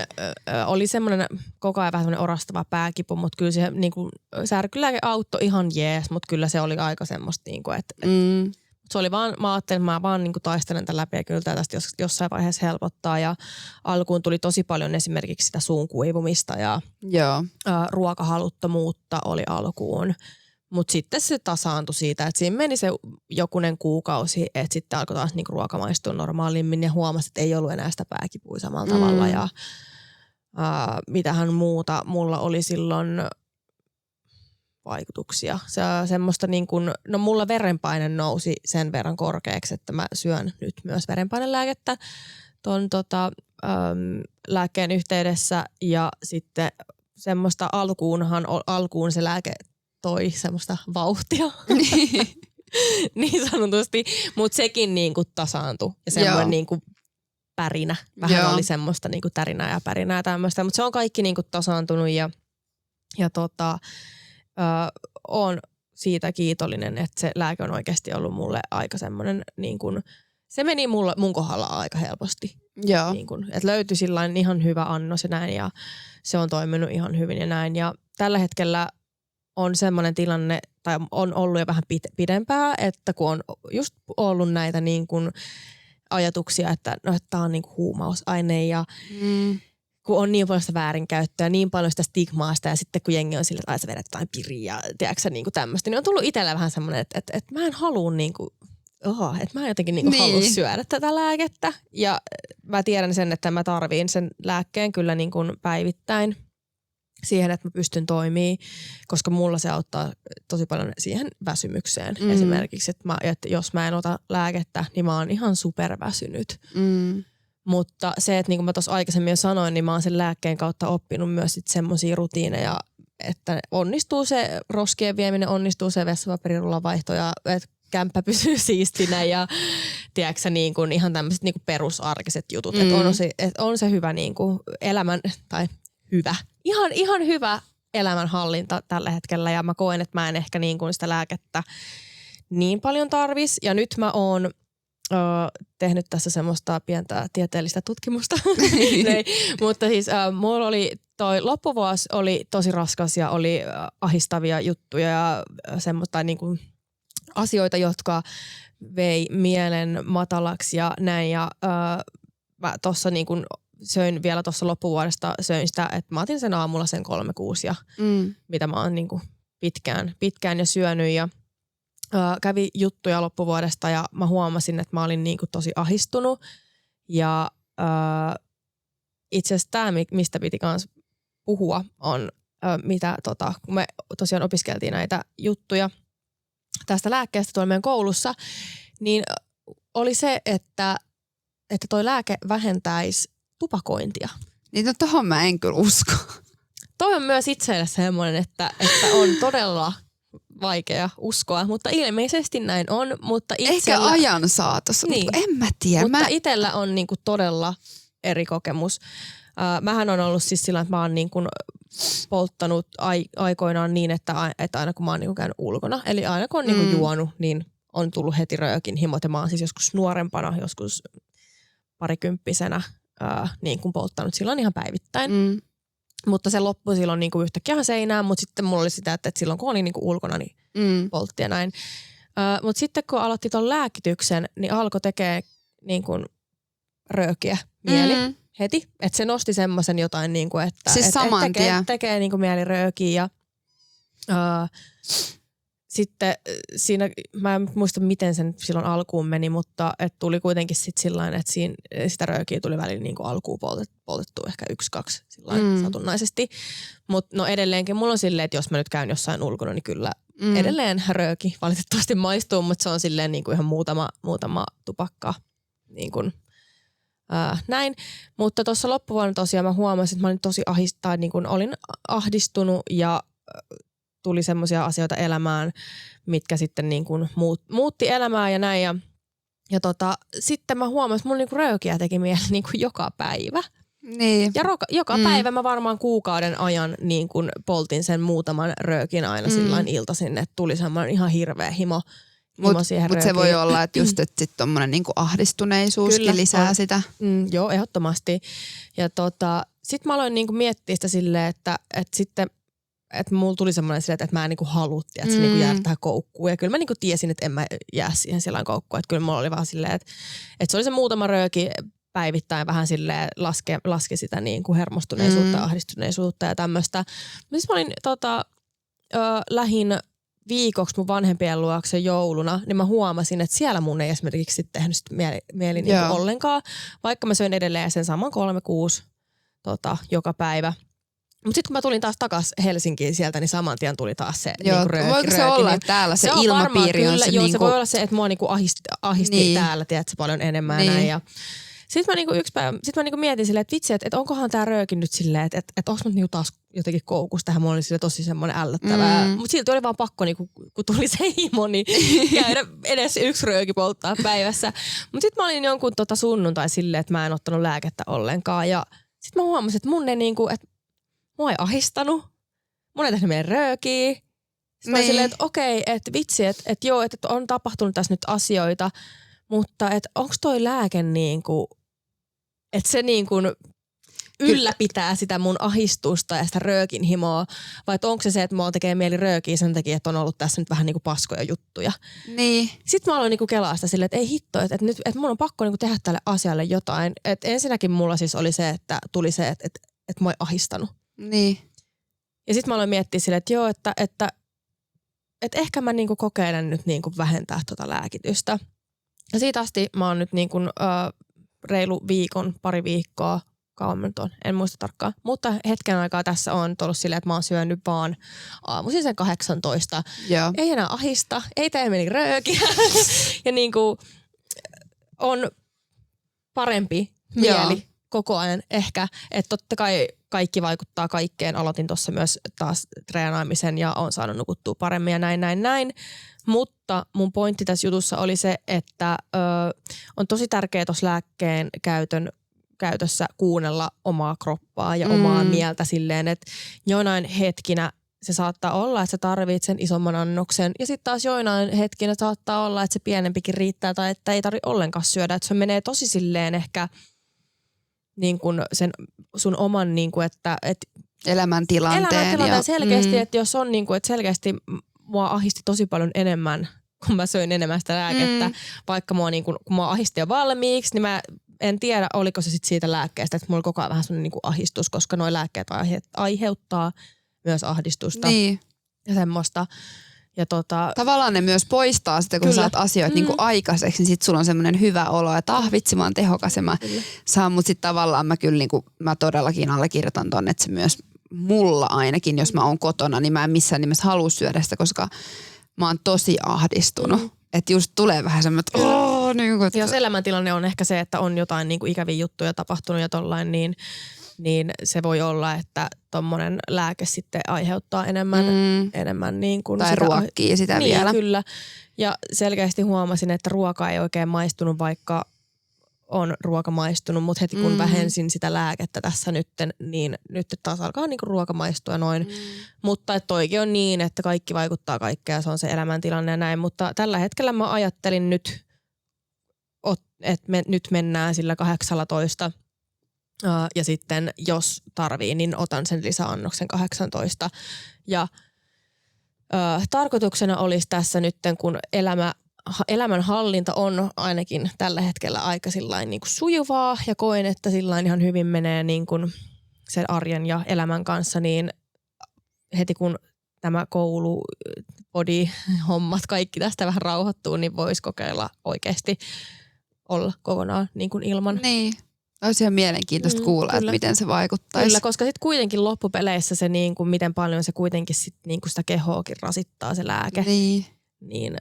Speaker 2: Oli semmoinen koko ajan vähän semmoinen orastava pääkipu, mutta kyllä se niinku särkylääke auttoi ihan jees, mutta kyllä se oli aika semmoista niinku, että se oli vaan, mä ajattelin, että mä vaan niinku taistelen tämän läpi ja kyllä tästä jossain vaiheessa helpottaa. Ja alkuun tuli tosi paljon esimerkiksi sitä suun kuivumista ja ruokahaluttomuutta oli alkuun. Mutta sitten se tasaantui siitä, että siinä meni se jokunen kuukausi, että sitten alkoi taas niinku ruoka maistua normaalimmin ja huomasi, että ei ollut enää sitä pääkipua samalla tavalla. Ja mitähän muuta mulla oli silloin vaikutuksia. Se semmoista niin kuin, no mulla verenpaine nousi sen verran korkeaksi, että mä syön nyt myös verenpainelääkettä ton lääkkeen yhteydessä ja sitten semmoista alkuun se lääke toi semmoista vauhtia. Niin sanotusti, mutta sekin niin kuin tasaantui ja semmoinen niin kuin pärinä. Vähän oli semmoista niin kuin tärinää ja pärinää ja tämmöistä, mutta se on kaikki niin kuin tasaantunut ja olen siitä kiitollinen, että se lääke on oikeasti ollut mulle aika semmoinen, niin kuin, se meni mun kohdalla aika helposti.
Speaker 1: Joo.
Speaker 2: Niin kuin, että löytyi sillain ihan hyvä annos ja näin ja se on toiminut ihan hyvin ja näin. Ja tällä hetkellä on semmoinen tilanne, tai on ollut jo vähän pidempää, että kun on just ollut näitä niin kuin ajatuksia, että no, tämä on niin kuin huumausaine ja kun on niin paljon sitä väärinkäyttöä, niin paljon sitä stigmaasta ja sitten kun jengi on sille, että sä vedät jotain piriä ja tiedätkö niin kuin tämmöistä, niin on tullut itsellä vähän semmoinen, että mä en halua niin kuin, että mä en jotenkin niin kuin halua syödä tätä lääkettä ja mä tiedän sen, että mä tarviin sen lääkkeen kyllä niin kuin päivittäin siihen, että mä pystyn toimimaan, koska mulla se auttaa tosi paljon siihen väsymykseen esimerkiksi, että jos mä en ota lääkettä, niin mä oon ihan superväsynyt. Mutta se, että niin kuin mä tuossa aikaisemmin jo sanoin, niin mä oon sen lääkkeen kautta oppinut myös sit semmosia rutiineja, että onnistuu se roskien vieminen, onnistuu se vessapaperirullan vaihto ja että kämppä pysyy siistinä ja tiedätkö niin kuin ihan tämmöiset niin kuin perusarkiset jutut. Että on se hyvä niin kuin elämän, tai hyvä, ihan hyvä elämänhallinta tällä hetkellä ja mä koen, että mä en ehkä niin kuin sitä lääkettä niin paljon tarvis ja nyt mä oon tehnyt tässä semmoista pientä tieteellistä tutkimusta. Mutta siis mulla oli toi loppuvuosi oli tosi raskas ja oli ahistavia juttuja ja semmoista niin kuin asioita, jotka vei mielen matalaksi ja näin. Ja mä tossa niin kuin söin vielä tuossa loppuvuodesta söin sitä, että mä otin sen aamulla sen 3-6 ja mitä mä oon niin kuin pitkään jo syönyt ja kävi juttuja loppuvuodesta ja mä huomasin, että mä olin niin kuin tosi ahistunut ja itse asiassa tämä, mistä piti kans puhua, on mitä kun me tosiaan opiskeltiin näitä juttuja tästä lääkkeestä tuolla meidän koulussa, niin oli se, että toi lääke vähentäisi tupakointia.
Speaker 1: Niin no tohon mä en kyllä usko.
Speaker 2: Toi on myös itselle semmoinen, että on todella vaikea uskoa, mutta ilmeisesti näin on. Mutta
Speaker 1: ehkä ajan saatossa, niin. Mutta en mä tiedä.
Speaker 2: Mutta itsellä on niinku todella eri kokemus. Mähän on ollut siis sillä, että mä oon niinku polttanut aikoinaan niin, että aina kun mä oon niinku käynyt ulkona, eli aina kun on niinku juonut, niin on tullut heti röökin himot. Ja mä oon siis joskus nuorempana, joskus parikymppisenä niin kuin polttanut silloin ihan päivittäin. Mutta se loppui silloin niin kuin yhtäkkiä ihan seinään, mutta sitten mulla oli sitä, että silloin kun olin niin kuin ulkona, niin poltti ja näin. Mutta sitten kun aloitti ton lääkityksen, niin alkoi tekee niin kuin röökiä mieli heti. Että se nosti semmoisen jotain, niin kuin, että
Speaker 1: siis
Speaker 2: tekee niin kuin mieli röökiä ja sitten siinä, mä en muista miten sen silloin alkuun meni, mutta et tuli kuitenkin sitten sillain, että sitä röökiä tuli välillä niin kuin alkuun poltettu ehkä 1-2 sillain satunnaisesti. Mutta no edelleenkin mulla on silleen, että jos mä nyt käyn jossain ulkona, niin kyllä edelleen rööki valitettavasti maistuu, mutta se on silleen niin kuin ihan muutama tupakka niin kuin, näin. Mutta tuossa loppuvuonna tosiaan mä huomasin, että mä olin tosi niin kuin olin ahdistunut ja tuli semmoisia asioita elämään, mitkä sitten niin kuin muutti elämää ja näin. Ja sitten mä huomasin, että mulla niinku röökiä teki mieli niinku joka päivä.
Speaker 1: Niin.
Speaker 2: Ja joka päivä mä varmaan kuukauden ajan niin kuin poltin sen muutaman röökin aina sillain iltaisin, että tuli semmoinen ihan hirveä himo siihen
Speaker 1: Mutta se voi olla, että just että sit tommonen niinku ahdistuneisuuskin kyllä, lisää sitä.
Speaker 2: Joo, ehdottomasti. Ja sit mä aloin niinku miettiä sitä silleen, että sitten että mulla tuli semmoinen silleen, että mä en niinku halutti, että se niinku jää tähän koukkuun. Ja kyllä mä niinku tiesin, että en mä jää siihen sellainen koukkuun. Että kyllä mulla oli vaan silleen, että se oli se muutama rööki päivittäin vähän silleen laski sitä niinku hermostuneisuutta ja ahdistuneisuutta ja tämmöistä. Siis mä olin lähin viikoksi mun vanhempien luokse jouluna, niin mä huomasin, että siellä mun ei esimerkiksi tehnyt mieli niinku ollenkaan. Vaikka mä söin edelleen sen saman 3-6 joka päivä. Mutta sitten kun mä tulin taas takas Helsinkiin sieltä, niin saman tien tuli taas se
Speaker 1: niinku
Speaker 2: rööki.
Speaker 1: Voiko se olla, että täällä se ilmapiiri on se
Speaker 2: joo,
Speaker 1: niinku...
Speaker 2: se voi olla se, että mua niinku ahisti niin. Täällä, tiedätkö, paljon enemmän niin. Näin. Ja sitten mä niinku yksi päivä, mä niinku mietin silleen, että vitsi, että onkohan tää rööki nyt silleen, että onko mä niinku taas jotenkin koukussa tähän. Mulla oli sille tosi semmoinen ällöttävää. Mutta silti oli vaan pakko, niinku, kun tuli se himo, niin käydä edes yksi rööki polttaa päivässä. Mutta sitten mä olin jonkun sunnuntai silleen, että mä en ottanut lääkettä ollenkaan. Ja sitten mä huomasin, että mun ei niinku, että mua ei ahistanut. Mun ei tehnyt meidän röökiä. Sitten mä olin silleen, että okei, että vitsi, että joo, että on tapahtunut tässä nyt asioita, mutta että onko toi lääke niinku, että se niinku ylläpitää sitä mun ahistusta ja sitä röökin himoa, vai onko se, että mulla tekee mieli röökiä sen takia, että on ollut tässä nyt vähän niinku paskoja juttuja.
Speaker 1: Niin.
Speaker 2: Sitten mä aloin niinku kelaa sitä silleen, että ei hitto, että nyt että mun on pakko niinku tehdä tälle asialle jotain. Että ensinnäkin mulla siis oli se, että tuli se, että mua ei ahistanut.
Speaker 1: Niin.
Speaker 2: Ja sitten mä aloin miettiä silleen, että joo, että ehkä mä niinku kokeilen nyt niinku vähentää lääkitystä. Ja siitä asti mä oon nyt niinku, reilu pari viikkoa, kauan mä nyt on, en muista tarkkaan. Mutta hetken aikaa tässä on ollut silleen, että mä oon syönyt vaan aamuisin sen 18. Joo. Ei enää ahista, ei tee meni röökiä. Ja niinku on parempi mieli koko ajan ehkä. Että totta kai kaikki vaikuttaa kaikkeen. Aloitin tuossa myös taas treenaamisen ja on saanut nukuttua paremmin ja näin. Mutta mun pointti tässä jutussa oli se, että on tosi tärkeää tuossa lääkkeen käytössä kuunnella omaa kroppaa ja omaa mieltä silleen, että joinain hetkinä se saattaa olla, että sä tarvitset sen isomman annoksen ja sitten taas joinain hetkinä saattaa olla, että se pienempikin riittää tai että ei tarvitse ollenkaan syödä. Että se menee tosi silleen ehkä niin kuin sen sun oman, niin kuin, että
Speaker 1: elämäntilanteen
Speaker 2: selkeästi, että jos on niin kuin, että selkeästi mua ahisti tosi paljon enemmän, kun mä söin enemmän sitä lääkettä, vaikka mua, niin kuin, kun mua ahisti jo valmiiksi, niin mä en tiedä, oliko se sitten siitä lääkkeestä, että mulla oli koko ajan vähän sellainen niin kuin ahdistus, koska nuo lääkkeet aiheuttaa myös ahdistusta ja semmoista. Ja
Speaker 1: tavallaan ne myös poistaa sitä, kun kyllä. Saat asioita niin kuin aikaiseksi, niin sit sulla on semmoinen hyvä olo, että vitsi, mä oon tehokas ja mä saan, mutta sitten tavallaan mä kyllä niin kuin, mä todellakin allekirjoitan ton, että se myös mulla ainakin, jos mä oon kotona, niin mä en missään nimessä halua syödä sitä, koska mä oon tosi ahdistunut. Että just tulee vähän semmoinen, että
Speaker 2: jos elämäntilanne on ehkä se, että on jotain niin kuin ikäviä juttuja tapahtunut ja tollain, niin se voi olla, että tommonen lääke sitten aiheuttaa enemmän niin kuin
Speaker 1: tai ruokkii sitä
Speaker 2: niin,
Speaker 1: vielä.
Speaker 2: Kyllä. Ja selkeästi huomasin, että ruoka ei oikein maistunut, vaikka on ruoka maistunut, mutta heti kun vähensin sitä lääkettä tässä niin nyt taas alkaa niinku ruoka maistua noin. Mutta että toikin on niin, että kaikki vaikuttaa kaikkea, se on se elämäntilanne ja näin. Mutta tällä hetkellä mä ajattelin nyt, että nyt mennään sillä 18 Ja sitten jos tarvii, niin otan sen lisäannoksen 18. Ja tarkoituksena olisi tässä nyt, kun elämänhallinta on ainakin tällä hetkellä aika sillain niin kuin sujuvaa ja koen, että sillain ihan hyvin menee niin kuin sen arjen ja elämän kanssa, niin heti kun tämä koulu, body, hommat, kaikki tästä vähän rauhoittuu, niin voisi kokeilla oikeasti olla kokonaan niin kuin ilman.
Speaker 1: Niin. Olisi ihan mielenkiintoista kuulla, että miten se vaikuttaisi.
Speaker 2: Kyllä, koska sitten kuitenkin loppupeleissä se, niin kuin, miten paljon se kuitenkin sit, niin kuin sitä kehoakin rasittaa se lääke, niin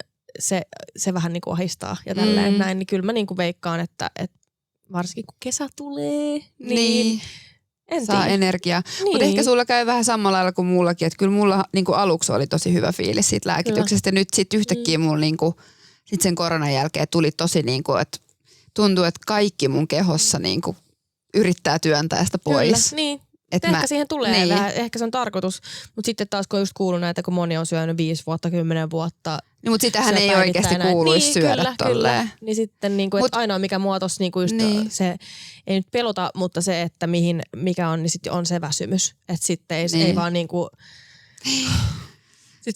Speaker 2: se vähän niin kuin ahistaa ja tälleen näin. Niin kyllä mä niin kuin veikkaan, että varsinkin kun kesä tulee, niin
Speaker 1: saa energiaa.
Speaker 2: Niin.
Speaker 1: Mutta ehkä sulla käy vähän samalla lailla kuin mullakin, että kyllä mulla niinku aluksi oli tosi hyvä fiilis siitä lääkityksestä. Nyt sitten yhtäkkiä mulla niinku, sit sen koronan jälkeen tuli tosi niinku, että tuntuu, että kaikki mun kehossa niinku yrittää työntää sitä pois.
Speaker 2: Kyllä, niin. Ehkä siihen tulee vähän, ehkä se on tarkoitus, mutta sitten taas kun on just kuullut näitä, kun moni on syönyt 5 vuotta, 10 vuotta.
Speaker 1: Niin, mutta sitähän ei oikeasti kuuluisi syödä tolleen.
Speaker 2: Niin sitten niinku, että ainoa mikä mua tossa niinku just se, ei nyt pelota, mutta se, että mikä on, niin sitten on se väsymys. Että sitten ei vaan niinku.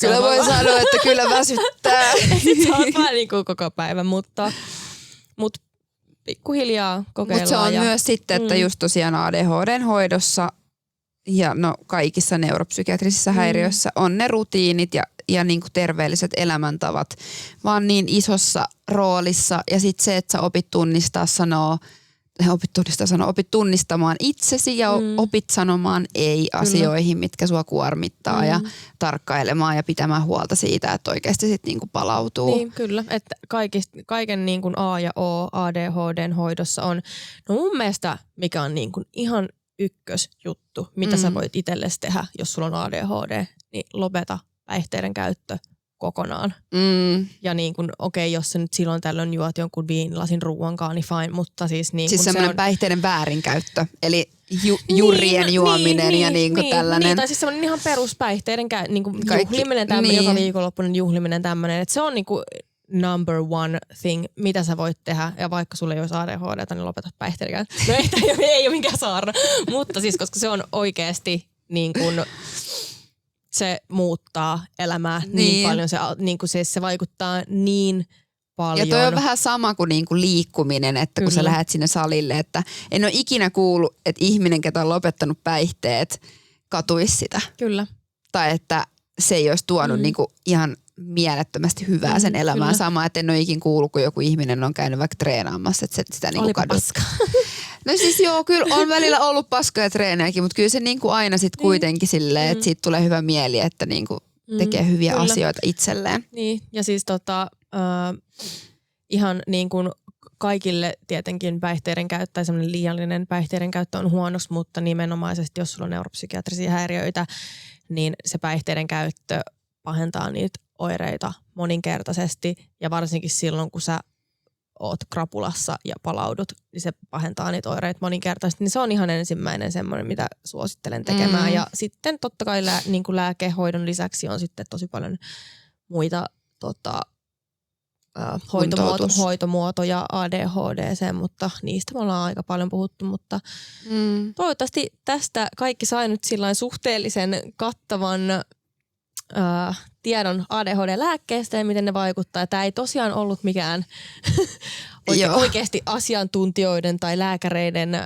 Speaker 1: Kyllä voi sanoa, että kyllä väsyttää.
Speaker 2: Sitten sä oot vaan niinku koko päivän, mutta pikkuhiljaa kokeillaan.
Speaker 1: Mutta se on myös sitten, että just tosiaan ADHDn hoidossa ja kaikissa neuropsykiatrisissa häiriöissä on ne rutiinit ja niinku terveelliset elämäntavat vaan niin isossa roolissa. Ja sitten se, että sä opit tunnistamaan itsesi ja opit sanomaan ei asioihin, mitkä sua kuormittaa ja tarkkailemaan ja pitämään huolta siitä, että oikeasti sitten niinku palautuu.
Speaker 2: Niin, kyllä. Että kaiken niin kuin A ja O ADHDn hoidossa on, no mun mielestä mikä on niin kuin ihan ykkösjuttu, mitä sä voit itsellesi tehdä, jos sulla on ADHD, niin lopeta päihteiden käyttö kokonaan. Ja niin kuin, jos sä nyt silloin tällöin juot jonkun viinilasin ruuankaan, niin fine, mutta siis niin
Speaker 1: siis semmoinen päihteiden väärinkäyttö, eli jurien juominen ja niin kuin tällainen.
Speaker 2: Niin, tai siis semmoinen ihan peruspäihteiden niin kuin juhliminen tämmöinen, joka viikonloppuinen juhliminen tämmöinen, että se on niin kuin number one thing, mitä sä voit tehdä, ja vaikka sulle ei olisi ADHD, niin lopetat päihteiden käyttö. No ei ole mikään saarna, mutta siis koska se on oikeasti niin kuin se muuttaa elämää niin paljon, se vaikuttaa niin paljon.
Speaker 1: Ja toi on vähän sama kuin niinku liikkuminen, että kun sä lähdet sinne salille, että en ole ikinä kuullut, että ihminen, ketä on lopettanut päihteet, katuisi sitä.
Speaker 2: Kyllä.
Speaker 1: Tai että se ei olisi tuonut niinku ihan mielettömästi hyvää sen elämään. Sama, että en ole ikinä kuullut, kun joku ihminen on käynyt vaikka treenaamassa, että sitä niinku kadut. No siis joo, kyllä on välillä ollut paskoja treenejäkin, mutta kyllä se niinku aina sitten kuitenkin silleen, että siitä tulee hyvä mieli, että niinku tekee hyviä asioita itselleen.
Speaker 2: Niin, ja siis ihan niin kuin kaikille tietenkin päihteiden käyttö tai semmoinen liiallinen päihteiden käyttö on huonoksi, mutta nimenomaisesti jos sulla on neuropsykiatrisia häiriöitä, niin se päihteiden käyttö pahentaa niitä oireita moninkertaisesti ja varsinkin silloin, kun sä oot krapulassa ja palaudut, niin se pahentaa niitä oireita moninkertaisesti. Niin se on ihan ensimmäinen semmoinen, mitä suosittelen tekemään. Ja sitten totta kai niin kuin lääkehoidon lisäksi on sitten tosi paljon muita hoitomuotoja ADHD:seen, mutta niistä me ollaan aika paljon puhuttu. Mutta toivottavasti tästä kaikki sai nyt sillain suhteellisen kattavan tiedon ADHD-lääkkeestä ja miten ne vaikuttaa. Tämä ei tosiaan ollut mikään oikeasti asiantuntijoiden tai lääkäreiden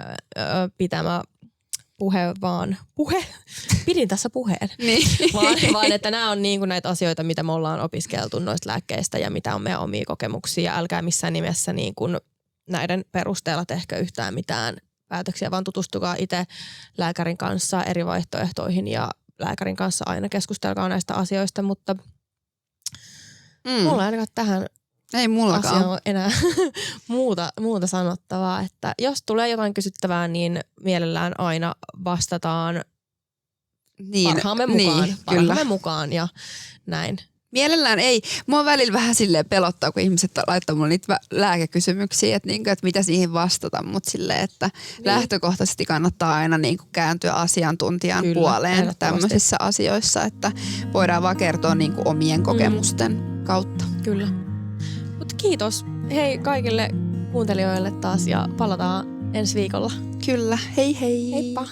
Speaker 2: pitämä pidin tässä puheen. Niin. Vaan että nämä on niin kuin näitä asioita, mitä me ollaan opiskeltu noista lääkkeistä ja mitä on meidän omia kokemuksia. Älkää missään nimessä niin kuin näiden perusteella tehkö yhtään mitään päätöksiä, vaan tutustukaa itse lääkärin kanssa eri vaihtoehtoihin ja lääkärin kanssa aina keskustelkaa näistä asioista, mutta mulla ei ainakaan tähän asiaan enää muuta sanottavaa, että jos tulee jotain kysyttävää, niin mielellään aina vastataan parhaamme mukaan ja näin.
Speaker 1: Mielellään ei. Mua välillä vähän silleen pelottaa, kun ihmiset laittaa mulle niitä lääkekysymyksiä, että, niinku, että mitä siihen vastata, mutta silleen, että lähtökohtaisesti kannattaa aina niinku kääntyä asiantuntijan puoleen tämmöisissä asioissa, että voidaan vaan kertoa niinku omien kokemusten kautta.
Speaker 2: Kyllä. Mutta kiitos hei kaikille kuuntelijoille taas ja palataan ensi viikolla.
Speaker 1: Kyllä, hei hei.
Speaker 2: Heippa!